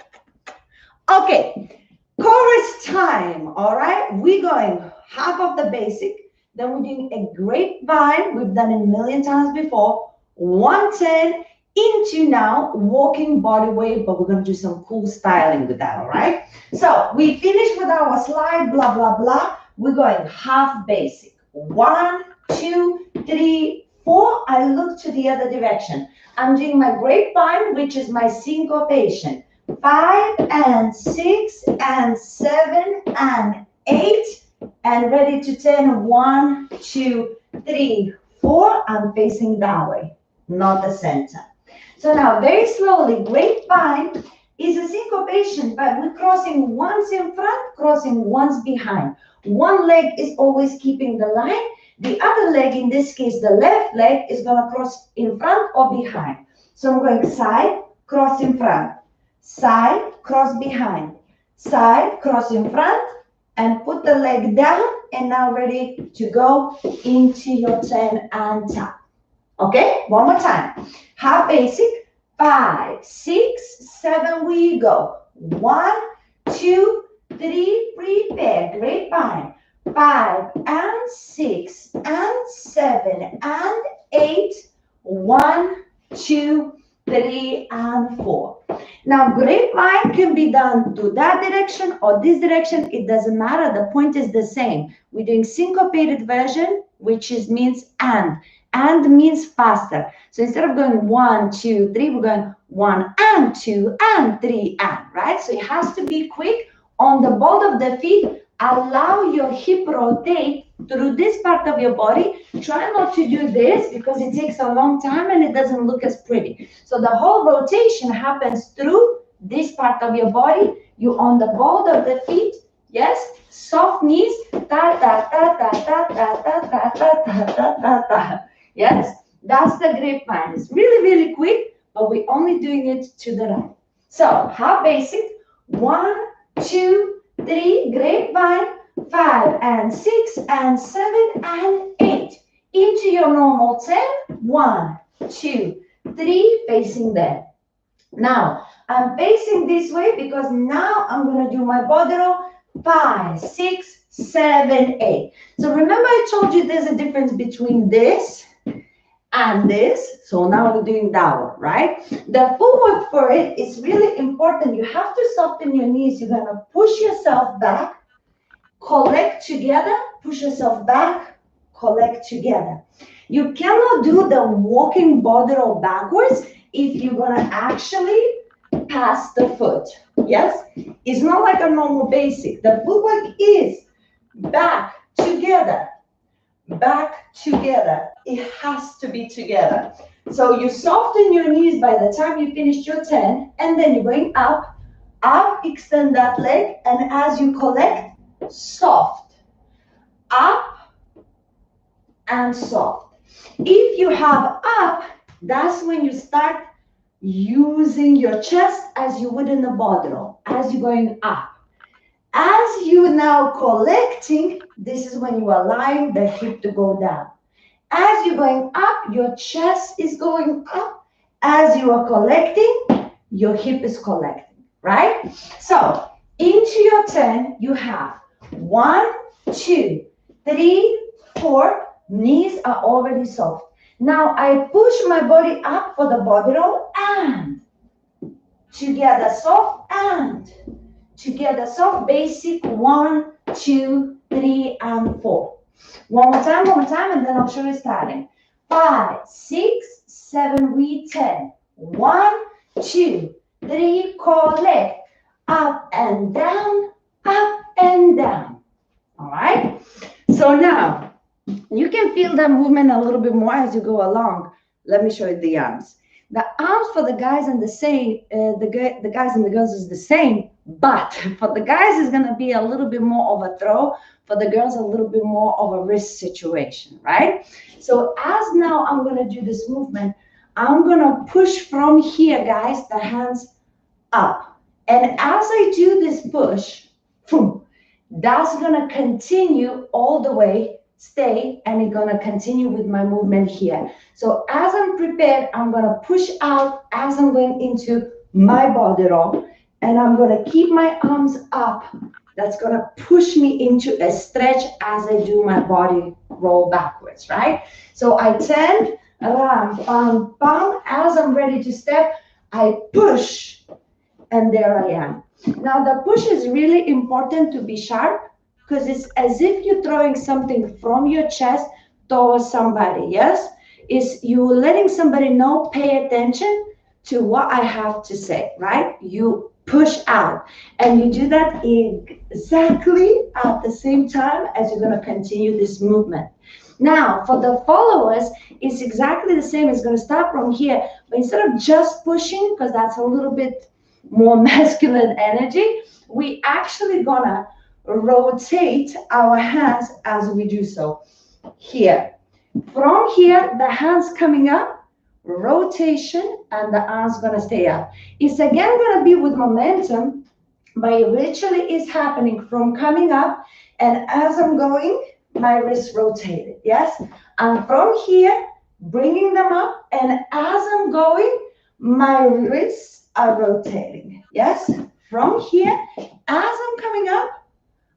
Okay, chorus time. All right, we're going half of the basic. Then we're doing a grapevine. We've done it a million times before. 110 into now walking body weight, but we're going to do some cool styling with that. All right. So we finished with our slide, blah, blah, blah. We're going half basic. 1, 2, 3, 4. I look to the other direction. I'm doing my grapevine, which is my syncopation. 5 and 6 and 7 and 8 and ready to 10. 1, 2, 3, 4. I'm facing that way, not the center. So now very slowly, grapevine is a syncopation, but we're crossing once in front, crossing once behind. One leg is always keeping the line. The other leg, in this case, the left leg, is going to cross in front or behind. So I'm going side, cross in front, side, cross behind, side, cross in front, and put the leg down, and now ready to go into your 10 and tap. Okay, one more time. Half basic. 5, 6, 7, we go. 1, 2, 3, prepare. Grapevine. 5 and 6 and 7 and 8. 1, 2, 3, and 4. Now, grapevine can be done to that direction or this direction. It doesn't matter. The point is the same. We're doing syncopated version, which means and. And means faster. So instead of going 1, 2, 3, we're going 1 and 2 and 3 and, right? So it has to be quick. On the ball of the feet, allow your hip rotate through this part of your body. Try not to do this because it takes a long time and it doesn't look as pretty. So the whole rotation happens through this part of your body. You're on the ball of the feet. Yes, soft knees. Ta ta ta ta ta ta ta ta ta ta ta ta. Yes, that's the grapevine. It's really, really quick, but we're only doing it to the right. So, half basic. 1, 2, 3, grapevine. 5 and 6 and 7 and 8. Into your normal 10. 1, 2, 3, facing there. Now, I'm facing this way because now I'm going to do my body roll. 5, 6, 7, 8. So remember I told you there's a difference between this and this. So now we're doing that one, right? The footwork for it is really important. You have to soften your knees. You're going to push yourself back, collect together, push yourself back, collect together. You cannot do the walking body roll backwards if you're going to actually pass the foot. Yes? It's not like a normal basic. The footwork is back together, back together. It has to be together. So you soften your knees by the time you finish your 10, and then you're going up, up, extend that leg, and as you collect, soft, up, and soft. If you have up, that's when you start using your chest as you would in the body roll, as you're going up. As you now collecting, this is when you allow the hip to go down. As you're going up, your chest is going up. As you are collecting, your hip is collecting, right? So into your 10, you have 1, 2, 3, 4. Knees are already soft. Now I push my body up for the body roll and together soft and together soft. Basic 1, 2, 3, and 4. One more time, and then I'll show you starting. 5, 6, 7, we 10. 1, 2, 3, collect. Up and down, up and down. All right? So now, you can feel that movement a little bit more as you go along. Let me show you the arms. The arms for the guys and the guys and the girls is the same, but for the guys is going to be a little bit more of a throw. For the girls, a little bit more of a wrist situation, right? So as now I'm going to do this movement, I'm gonna push from here, guys, the hands up. And as I do this push, boom, that's gonna continue all the way, stay, and it's gonna continue with my movement here. So as I'm prepared, I'm gonna push out as I'm going into my body roll, and I'm gonna keep my arms up. That's gonna push me into a stretch as I do my body roll backwards, right? So I turn, ram, bam, bam. As I'm ready to step, I push, and there I am. Now the push is really important to be sharp because it's as if you're throwing something from your chest towards somebody, yes? Is you letting somebody know, pay attention to what I have to say, right? You push out and you do that exactly at the same time as you're going to continue this movement. Now, for the followers, it's exactly the same. It's going to start from here, but instead of just pushing, because that's a little bit more masculine energy, we actually gonna rotate our hands as we do so. Here, from here, the hands coming up, rotation, and the arms gonna stay up. It's again gonna be with momentum, but it literally is happening from coming up, and as I'm going, my wrist rotated, yes? And from here, bringing them up, and as I'm going, my wrists are rotating, yes? From here, as I'm coming up,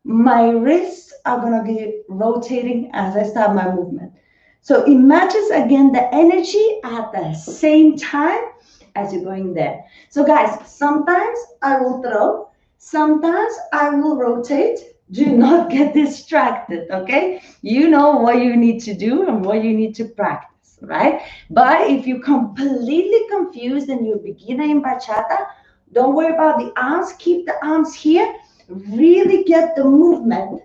my wrists are gonna be rotating as I start my movement. So it matches again the energy at the same time as you're going there. So guys, sometimes I will throw, sometimes I will rotate. Do not get distracted, okay? You know what you need to do and what you need to practice, right? But if you're completely confused and you're a beginner in bachata, don't worry about the arms. Keep the arms here. Really get the movement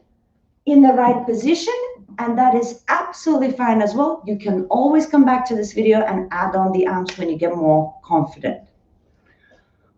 in the right position, and that is absolutely fine as well. You can always come back to this video and add on the arms when you get more confident.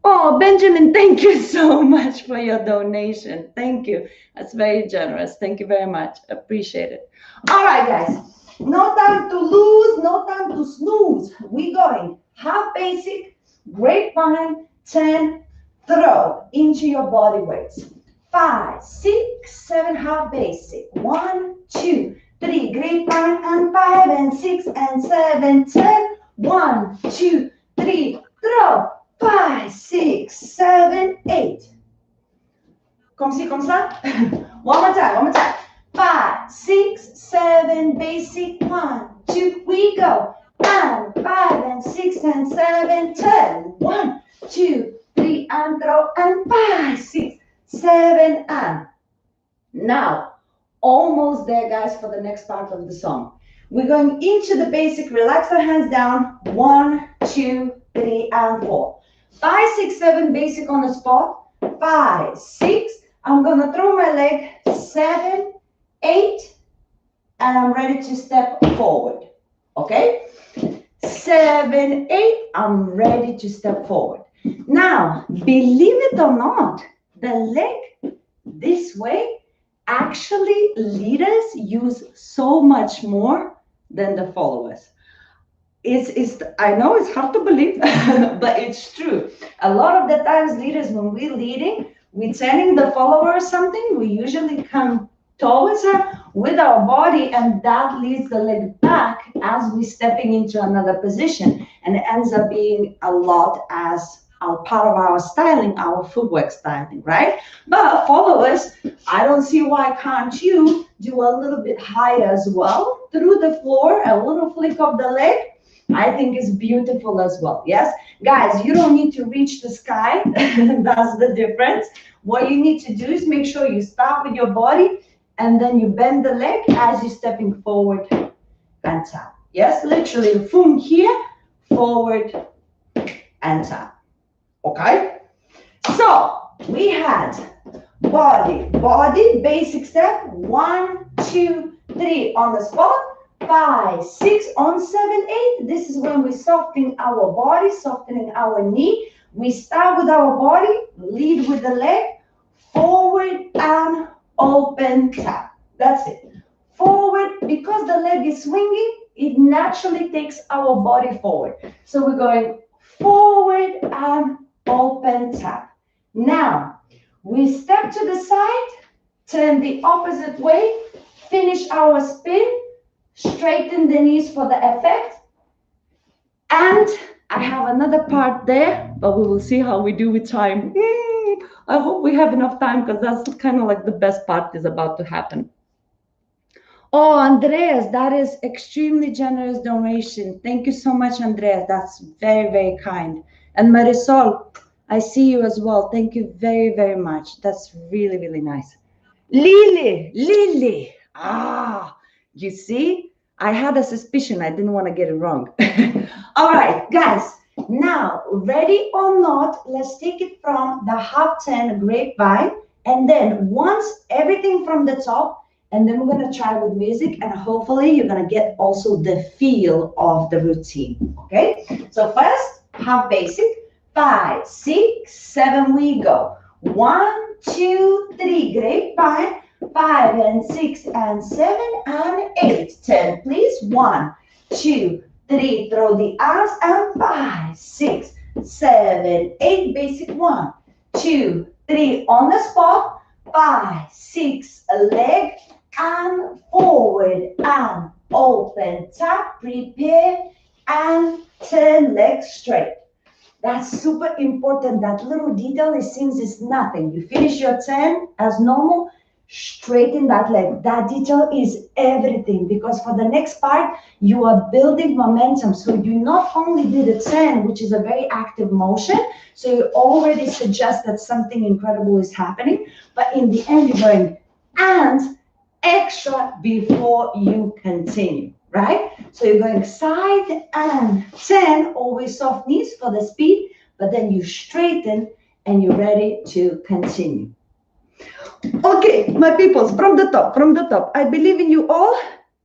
Oh, Benjamin, thank you so much for your donation. Thank you. That's very generous. Thank you very much. Appreciate it. All right, guys. No time to lose, no time to snooze. We going half basic, grapevine, 10, throw into your body weights. 5, 6, 7, half basic. 1, 2, 3, grapevine, and 5, and 6, and 7, 10. 1, 2, 3, throw. 5, 6, 7, 8. Comme ci, comme ça. One more time, one more time. 5, 6, 7, basic. 1, 2, we go. And 5, and 6, and 7, 10. 1, 2, 3, and throw. And 5, 6, 7, and. Now, almost there, guys, for the next part of the song. We're going into the basic. Relax the hands down. 1, 2, 3, and 4. 5, 6, 7, basic on the spot. 5, 6. I'm gonna throw my leg. 7, 8, and I'm ready to step forward. Okay? 7, 8. I'm ready to step forward. Now, believe it or not, the leg this way, actually leaders use so much more than the followers. I know it's hard to believe, but it's true. A lot of the times leaders, when we're leading, we're telling the follower something, we usually come towards her with our body, and that leads the leg back as we're stepping into another position, and it ends up being a lot as our part of our styling, our footwork styling, right? But followers, I don't see why can't you do a little bit higher as well through the floor, a little flick of the leg. I think it's beautiful as well. Yes, guys, you don't need to reach the sky. That's the difference. What you need to do is make sure you start with your body, and then you bend the leg as you're stepping forward and tap. Yes, literally from here, forward and tap. Okay, so we had body, basic step. 1, 2, 3 on the spot. 5, 6 on 7, 8. This is when we soften our body, softening our knee. We start with our body, lead with the leg, forward and open tap. That's it. Forward, because the leg is swinging, it naturally takes our body forward. So we're going forward and open tap. Now, we step to the side, turn the opposite way, finish our spin, straighten the knees for the effect. And I have another part there, but we will see how we do with time. I hope we have enough time because that's kind of like the best part is about to happen. Oh, Andreas, that is extremely generous donation. Thank you so much, Andreas. That's very, very kind. And Marisol, I see you as well. Thank you very, very much. That's really, really nice. Lily. Ah, you see, I had a suspicion. I didn't want to get it wrong. All right, guys. Now, ready or not, let's take it from the half 10 grapevine. And then once everything from the top, and then we're going to try with music, and hopefully you're going to get also the feel of the routine. Okay, so first half basic, 5, 6, 7, we go. 1, 2, 3, grapevine, 5 and 6 and 7 and 8, 10, please. 1, 2, 3, throw the arms, and 5, 6, 7, 8, basic. 1, 2, 3 on the spot, 5, 6, a leg, and forward and open, tap, prepare, and turn legs straight. That's super important. That little detail, it seems it's nothing. You finish your turn as normal, straighten that leg. That detail is everything, because for the next part, you are building momentum. So you not only did a turn, which is a very active motion, so you already suggest that something incredible is happening, but in the end, you're going and extra before you continue, right? So you're going side and 10, always soft knees for the speed, but then you straighten and you're ready to continue. Okay, my peoples, from the top, I believe in you all.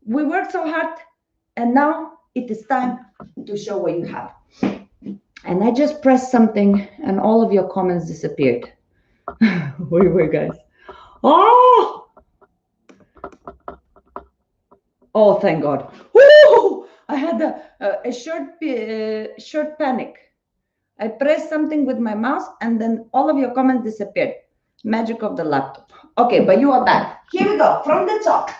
We worked so hard, and now it is time to show what you have. And I just pressed something, and all of your comments disappeared. Wait, guys. Oh, thank God. Woo! I had a short panic. I pressed something with my mouse, and then all of your comments disappeared. Magic of the laptop. Okay, but you are back. Here we go. From the top.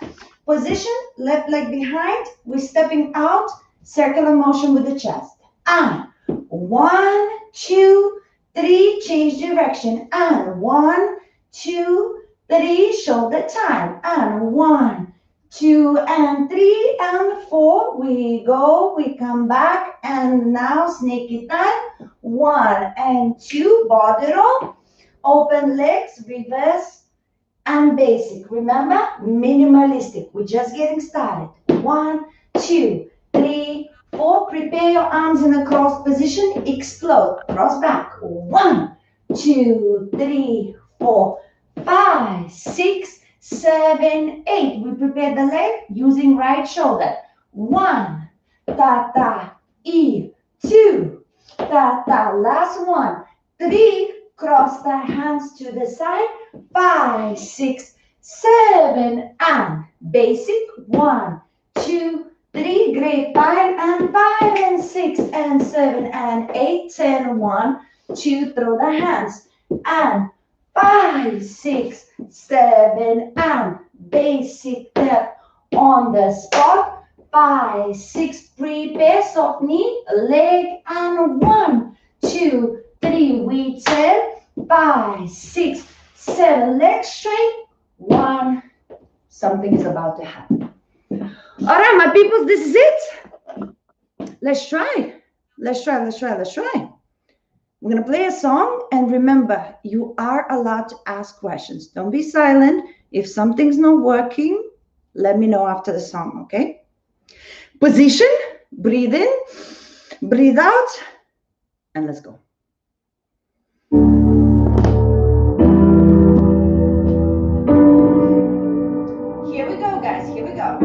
Position, left leg behind. We're stepping out. Circular motion with the chest. And 1, 2, 3. Change direction. And 1, 2, 3. Shoulder time. And 1, 2 and 3 and 4. We go. We come back. And now snake it time. 1 and 2. Body roll. Open legs, reverse, and basic. Remember, minimalistic. We're just getting started. 1, 2, 3, 4. Prepare your arms in a cross position. Explode. Cross back. 1, 2, 3, 4, 5, 6, 7, 8. We prepare the leg using right shoulder. 1, ta ta, e. 2, ta ta. Last one. 3. Cross the hands to the side. 5, 6, 7, and basic. 1, 2, 3. Grapevine, and 5 and 6 and 7 and 8, 10, 1, 2. Throw the hands, and 5, 6, 7, and basic step on the spot. 5, 6. Prepare soft knee, leg, and 1, 2, 3, we turn. 5, 6, 7, legs straight. 1, something is about to happen. All right, my peoples, this is it. Let's try. We're going to play a song, and remember, you are allowed to ask questions. Don't be silent. If something's not working, let me know after the song, okay? Position, breathe in, breathe out, and let's go. Here we go, guys. Here we go.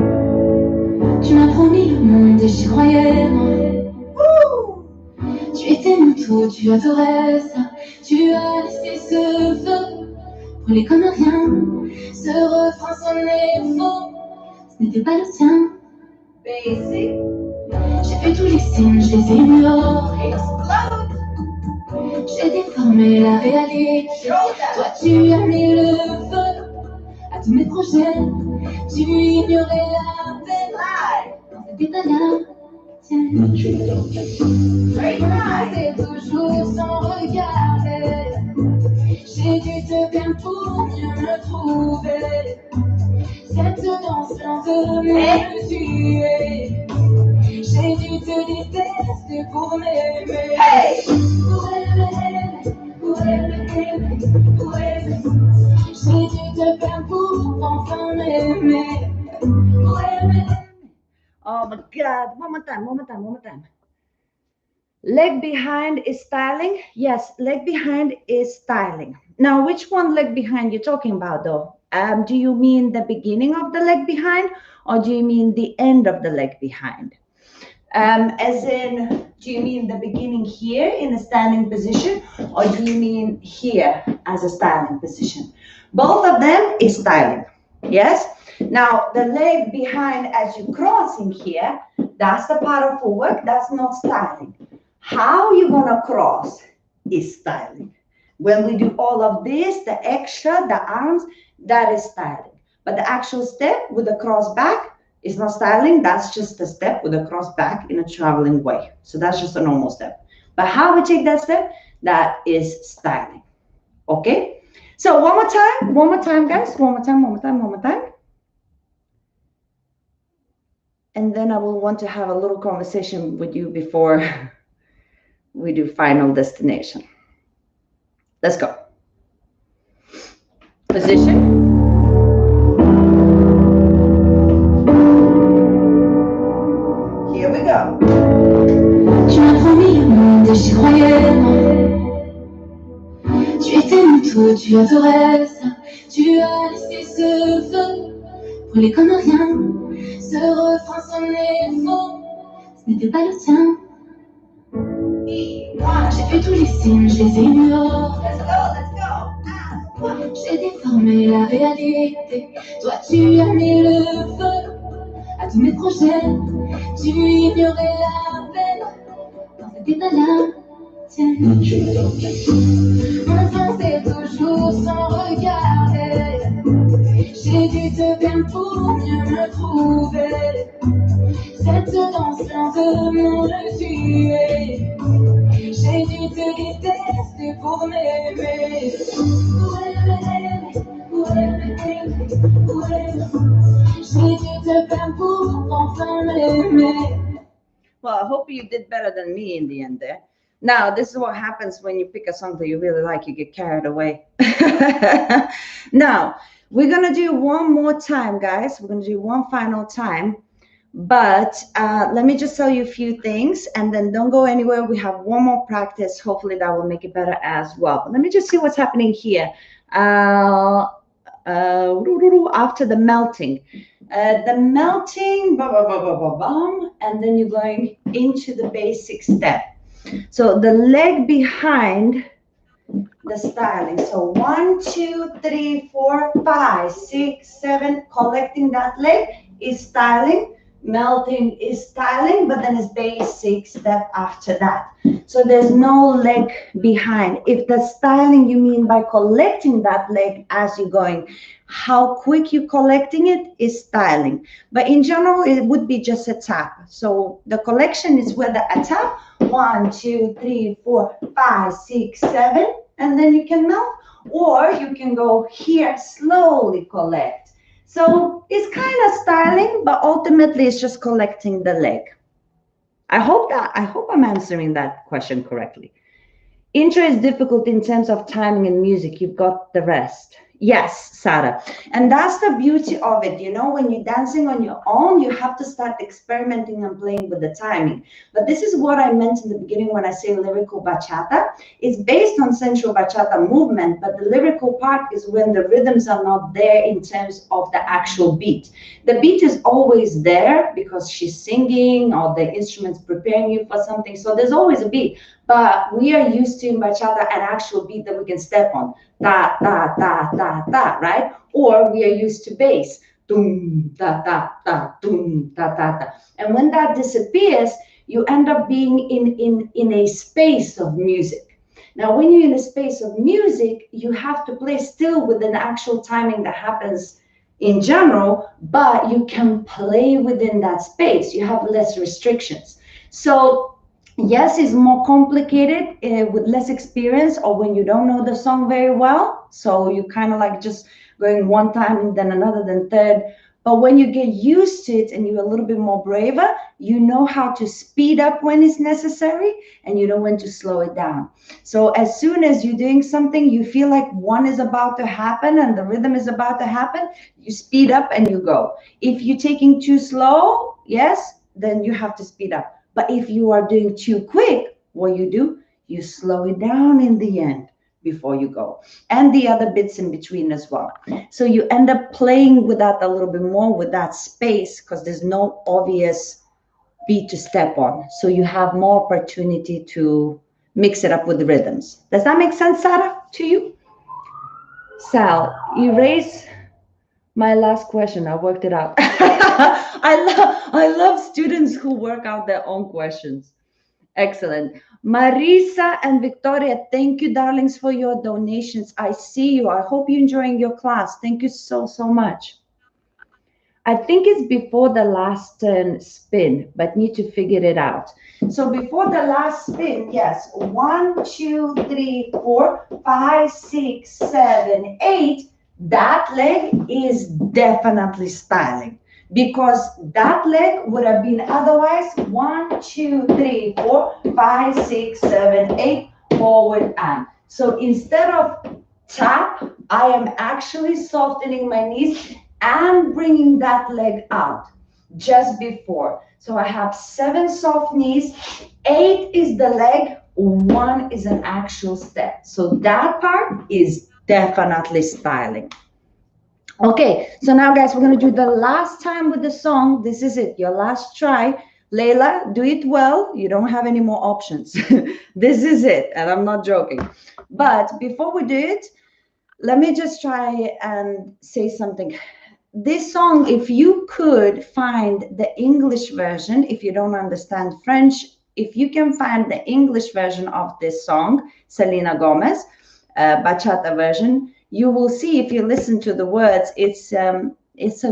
Tu m'as promis le monde et j'y croyais. Tu étais mon tout, tu adorais ça. Tu as laissé ce feu brûler comme rien. Ce refrain sonnait faux, ce n'était pas le tien. basic. J'ai vu tous les signes, je les ignore. Explode. J'ai déformé la réalité. Toi, tu as mis le feu à tous mes projets. Tu ignorais la peine. Dans cet état-là, c'est toujours sans regarder. J'ai dû te perdre pour mieux me trouver. Cette danse vient de me tuer. J'ai dû te détester pour m'aimer. Hey. Pour aimer, pour aimer, pour aimer. J'ai dû te perdre pour enfin m'aimer. Pour aimer. Oh my God. One more time, one more time, one more time. Leg behind is styling. Yes, leg behind is styling. Now, which one leg behind you're talking about though? Do you mean the beginning of the leg behind or do you mean the end of the leg behind? As in, do you mean the beginning here in a standing position or do you mean here as a standing position? Both of them is styling. Yes? Now, the leg behind as you crossing here, that's the part of footwork, that's not styling. How you gonna cross is styling. When we do all of this, the extra, the arms, that is styling. But the actual step with the cross back is not styling. That's just a step with a cross back in a traveling way. So that's just a normal step. But how we take that step, that is styling. Okay? So one more time, guys. One more time, one more time, one more time. And then I will want to have a little conversation with you before we do final destination. Let's go. Position. Here we go. Tu m'as promis le monde et j'y croyais. Tu étais mon tout, tu adorais ça. Tu as laissé ce feu brûler comme rien. Ce refrain sonnait faux, ce n'était pas le tien. J'ai vu tous les signes, je les ignore. Let's go. J'ai déformé la réalité. Toi, tu as mis le feu à tous mes projets. Tu ignorais la peine dans cet état-là. Enfin, c'est toujours sans regarder. J'ai dû te perdre pour mieux me trouver. Cette danse vient de me tuer. J'ai dû te détester pour m'aimer. Pour aimer, pour aimer, pour aimer. J'ai dû te perdre pour enfin m'aimer. Well, I hope you did better than me in the end there. Now, this is what happens when you pick a song that you really like, you get carried away. Now, we're going to do one more time, guys. We're going to do one final time. But let me just tell you a few things and then don't go anywhere. We have one more practice. Hopefully that will make it better as well. Let me just see what's happening here. After the melting. The melting, and then you're going into the basic step. So the leg behind the styling. So 1, 2, 3, 4, 5, 6, 7. Collecting that leg is styling. Melting is styling, but then it's basic step after that. So there's no leg behind. If the styling you mean by collecting that leg as you're going, how quick you're collecting it is styling. But in general, it would be just a tap. So the collection is with a tap. 1, 2, 3, 4, 5, 6, 7, and then you can melt. Or you can go here, slowly collect. So it's kind of styling, but ultimately it's just collecting the leg. I hope I'm answering that question correctly. Intro is difficult in terms of timing and music. You've got the rest. Yes, Sarah. And that's the beauty of it. You know, when you're dancing on your own, you have to start experimenting and playing with the timing. But this is what I meant in the beginning when I say lyrical bachata. It's based on sensual bachata movement, but the lyrical part is when the rhythms are not there in terms of the actual beat. The beat is always there because she's singing or the instrument's preparing you for something. So there's always a beat. But we are used to in bachata an actual beat that we can step on. Da, da, da, da, da, right? Or we are used to bass. doom, da, da, da, doom, da, da, da. And when that disappears, you end up being in a space of music. Now, when you're in a space of music, you have to play still with an actual timing that happens in general, but you can play within that space. You have less restrictions. So yes, it's more complicated with less experience or when you don't know the song very well. So you kind of like just going one time, then another, then third. But when you get used to it and you're a little bit more braver, you know how to speed up when it's necessary and you know when to slow it down. So as soon as you're doing something, you feel like one is about to happen and the rhythm is about to happen, you speed up and you go. If you're taking too slow, yes, then you have to speed up. But if you are doing too quick, what you do, you slow it down in the end before you go. And the other bits in between as well. So you end up playing with that a little bit more with that space because there's no obvious beat to step on. So you have more opportunity to mix it up with the rhythms. Does that make sense, Sarah, to you? Sal, erase my last question. I worked it out. I love students who work out their own questions. Excellent. Marisa and Victoria, thank you, darlings, for your donations. I see you. I hope you're enjoying your class. Thank you so, so much. I think it's before the last spin, but need to figure it out. So before the last spin, yes, 1, 2, 3, 4, 5, 6, 7, 8. That leg is definitely styling because that leg would have been otherwise 1, 2, 3, 4, 5, 6, 7, 8, forward and. So instead of tap, I am actually softening my knees and bringing that leg out just before. So I have 7 soft knees, 8 is the leg, 1 is an actual step. So that part is definitely styling. Okay, so now guys, we're going to do the last time with the song. This is it, your last try. Layla, do it well. You don't have any more options. This is it, and I'm not joking. But before we do it, let me just try and say something. This song, if you could find the English version, if you don't understand French, if you can find the English version of this song, Selena Gomez, bachata version, you will see if you listen to the words, it's a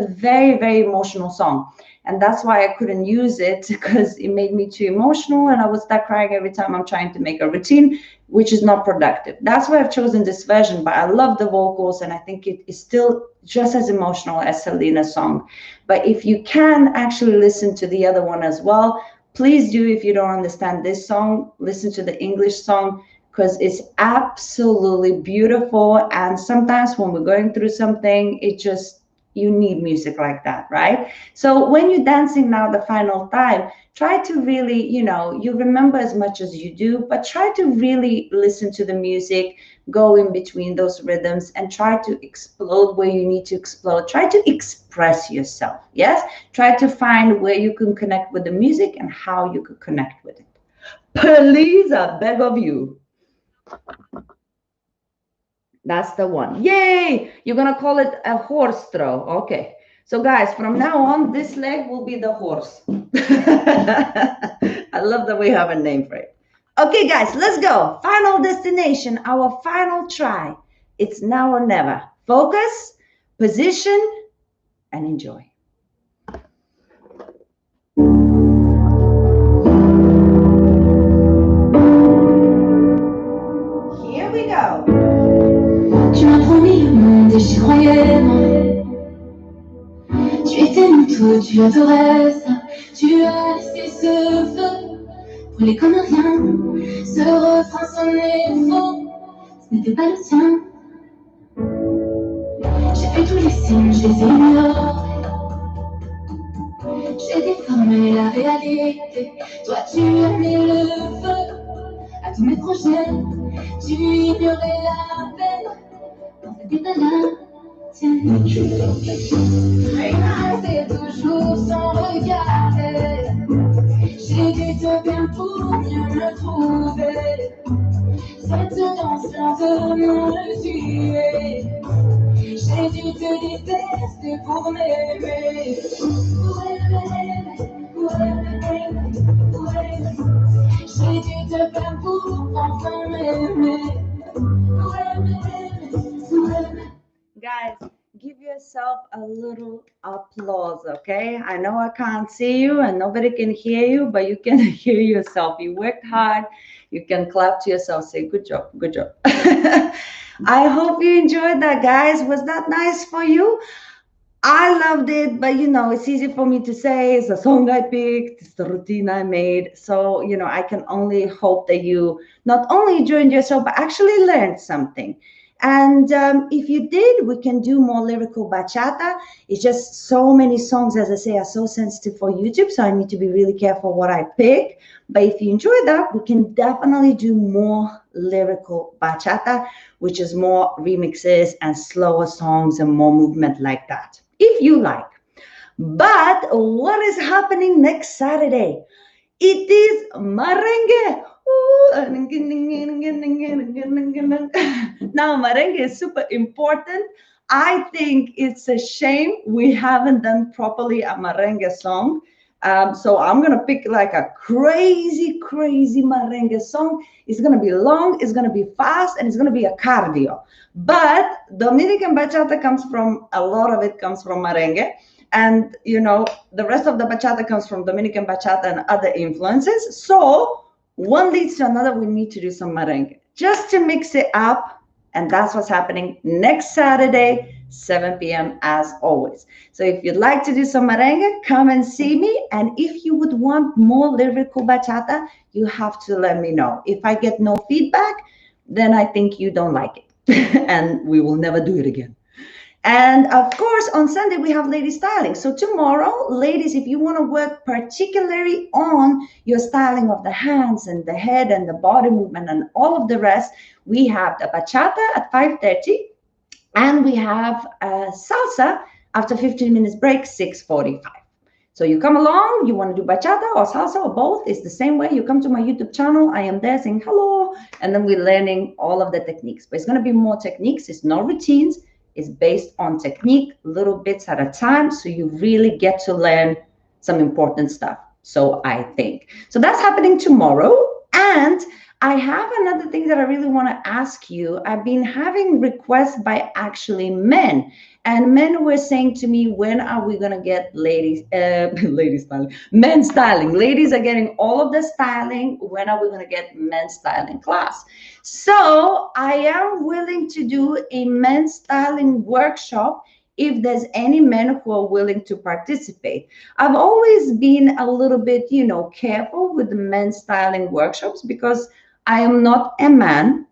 very, very emotional song. And that's why I couldn't use it because it made me too emotional and I would start crying every time I'm trying to make a routine, which is not productive. That's why I've chosen this version, but I love the vocals and I think it is still just as emotional as Selena's song. But if you can actually listen to the other one as well, please do. If you don't understand this song, listen to the English song because it's absolutely beautiful. And sometimes when we're going through something, it just, you need music like that, right? So when you're dancing now the final time, try to really, you remember as much as you do, but try to really listen to the music, go in between those rhythms and try to explode where you need to explode. Try to express yourself, yes? Try to find where you can connect with the music and how you could connect with it. Please, I beg of you. That's the one. Yay! You're going to call it a horse throw. Okay. So guys, from now on, this leg will be the horse. I love that we have a name for it. Okay, guys, let's go. Final destination, our final try. It's now or never. Focus, position, and enjoy. Here we go. Tu m'as promis le monde et j'y croyais, moi. Tu étais mon tout, tu adorais ça. Tu as laissé ce feu brûler comme rien. Ce refrain sonnait faux, ce n'était pas le tien. J'ai vu tous les signes, je les ai ignorés. J'ai déformé la réalité. Toi, tu as mis le feu à tous mes projets. Tu ignorais la peine. Non, c'était pas la tienne. C'est toujours sans regarder. J'ai dû te perdre pour mieux me trouver. Cette danse lente me tuer. J'ai dû te détester pour pour m'aimer. J'ai dû te faire pour enfin m'aimer. Guys, give yourself a little applause, okay? I know I can't see you and nobody can hear you, but you can hear yourself. You worked hard. You can clap to yourself, say, good job, good job. I hope you enjoyed that, guys. Was that nice for you? I loved it, but it's easy for me to say. It's a song I picked, it's the routine I made. So, I can only hope that you not only enjoyed yourself, but actually learned something. And if you did, we can do more lyrical bachata. It's just so many songs, as I say, are so sensitive for YouTube. So I need to be really careful what I pick. But if you enjoy that, we can definitely do more lyrical bachata, which is more remixes and slower songs and more movement like that, if you like. But what is happening next Saturday? It is merengue. Now, merengue is super important. I think it's a shame we haven't done properly a merengue song. So I'm gonna pick like a crazy, crazy merengue song. It's gonna be long, it's gonna be fast, and it's gonna be a cardio. But Dominican bachata comes from, a lot of it comes from merengue. And the rest of the bachata comes from Dominican bachata and other influences. So one leads to another. We need to do some merengue just to mix it up. And that's what's happening next Saturday, 7 p.m. as always. So if you'd like to do some merengue, come and see me. And if you would want more lyrical bachata, you have to let me know. If I get no feedback, then I think you don't like it. And we will never do it again. And of course, on Sunday, we have lady styling. So tomorrow, ladies, if you want to work particularly on your styling of the hands and the head and the body movement and all of the rest, we have the bachata at 5:30, and we have salsa after 15 minutes break, 6:45. So you come along, you want to do bachata or salsa or both, it's the same way. You come to my YouTube channel, I am there saying hello, and then we're learning all of the techniques. But it's going to be more techniques, it's no routines. Is based on technique, little bits at a time, so you really get to learn some important stuff. So I think. So that's happening tomorrow. And I have another thing that I really want to ask you. I've been having requests by actually men. And men were saying to me, when are we going to get ladies styling, men styling? Ladies are getting all of the styling. When are we going to get men's styling class? So I am willing to do a men's styling workshop if there's any men who are willing to participate. I've always been a little bit, careful with the men's styling workshops because I am not a man.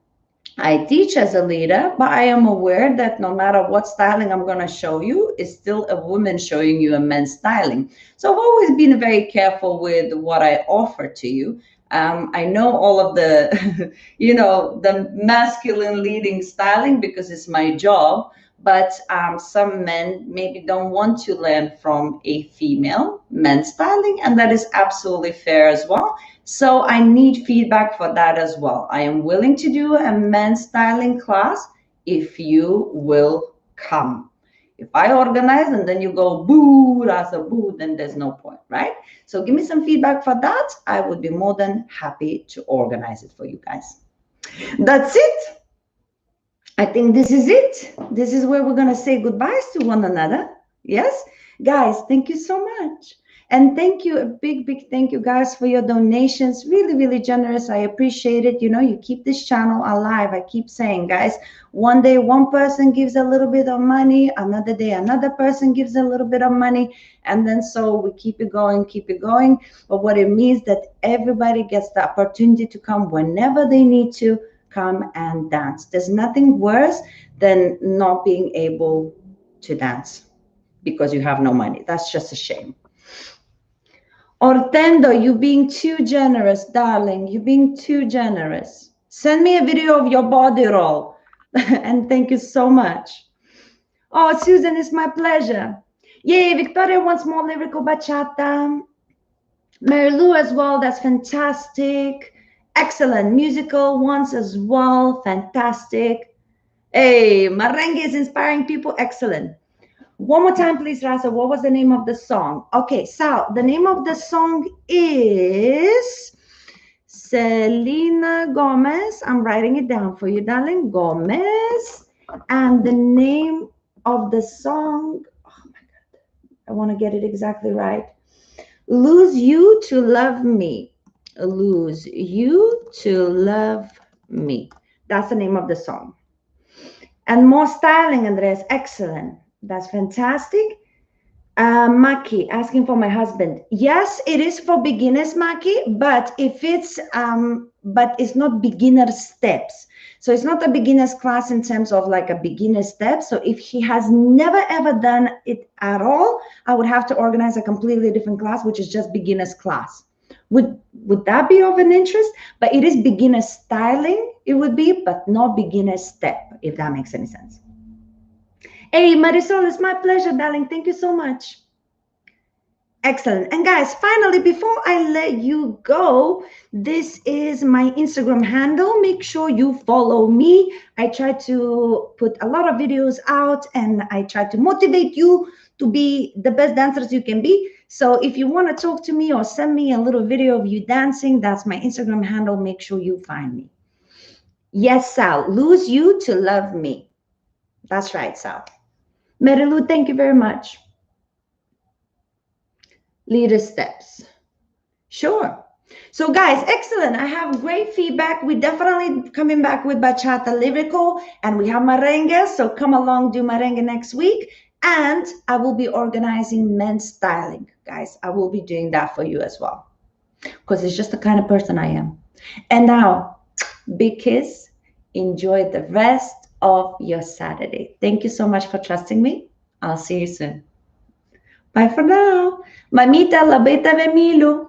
I teach as a leader, but I am aware that no matter what styling I'm going to show you, it's still a woman showing you a men's styling. So I've always been very careful with what I offer to you. I know all of the, the masculine leading styling because it's my job, but some men maybe don't want to learn from a female men's styling, and that is absolutely fair as well. So I need feedback for that as well. I am willing to do a men's styling class if you will come. If I organize and then you go, boo, Rasa, boo, then there's no point, right? So give me some feedback for that. I would be more than happy to organize it for you guys. That's it. I think this is it. This is where we're going to say goodbyes to one another. Yes? Guys, thank you so much. And thank you, a big, big thank you guys for your donations. Really, really generous. I appreciate it. You keep this channel alive. I keep saying, guys, one day one person gives a little bit of money, another day another person gives a little bit of money, and then so we keep it going, keep it going. But what it means that everybody gets the opportunity to come whenever they need to come and dance. There's nothing worse than not being able to dance because you have no money. That's just a shame. Ortendo, you being too generous, darling. You being too generous. Send me a video of your body roll. And thank you so much. Oh, Susan, it's my pleasure. Yay, Victoria wants more lyrical bachata. Mary Lou as well, that's fantastic. Excellent. Musical ones as well, fantastic. Hey, merengue is inspiring people, excellent. One more time, please, Rasa. What was the name of the song? Okay, Sal, the name of the song is Selena Gomez. I'm writing it down for you, darling. Gomez. And the name of the song, oh my God, I want to get it exactly right. Lose You to Love Me. Lose You to Love Me. That's the name of the song. And more styling, Andres. Excellent. That's fantastic. Maki asking for my husband. Yes, it is for beginners, Maki, but it's not beginner steps. So it's not a beginner's class in terms of like a beginner step. So if he has never ever done it at all, I would have to organize a completely different class, which is just beginner's class. Would that be of an interest? But it is beginner styling, it would be, but not beginner step, if that makes any sense. Hey, Marisol, it's my pleasure, darling. Thank you so much. Excellent. And guys, finally, before I let you go, this is my Instagram handle. Make sure you follow me. I try to put a lot of videos out and I try to motivate you to be the best dancers you can be. So if you want to talk to me or send me a little video of you dancing, that's my Instagram handle. Make sure you find me. Yes, Sal, lose you to love me. That's right, Sal. Marilu, thank you very much. Leader steps. Sure. So guys, excellent. I have great feedback. We definitely coming back with bachata lyrical and we have merengue. So come along, do merengue next week. And I will be organizing men's styling, guys. I will be doing that for you as well. Because it's just the kind of person I am. And now, big kiss. Enjoy the rest of your Saturday. Thank you so much for trusting me. I'll see you soon. Bye for now. Mamita, la beta de Milu.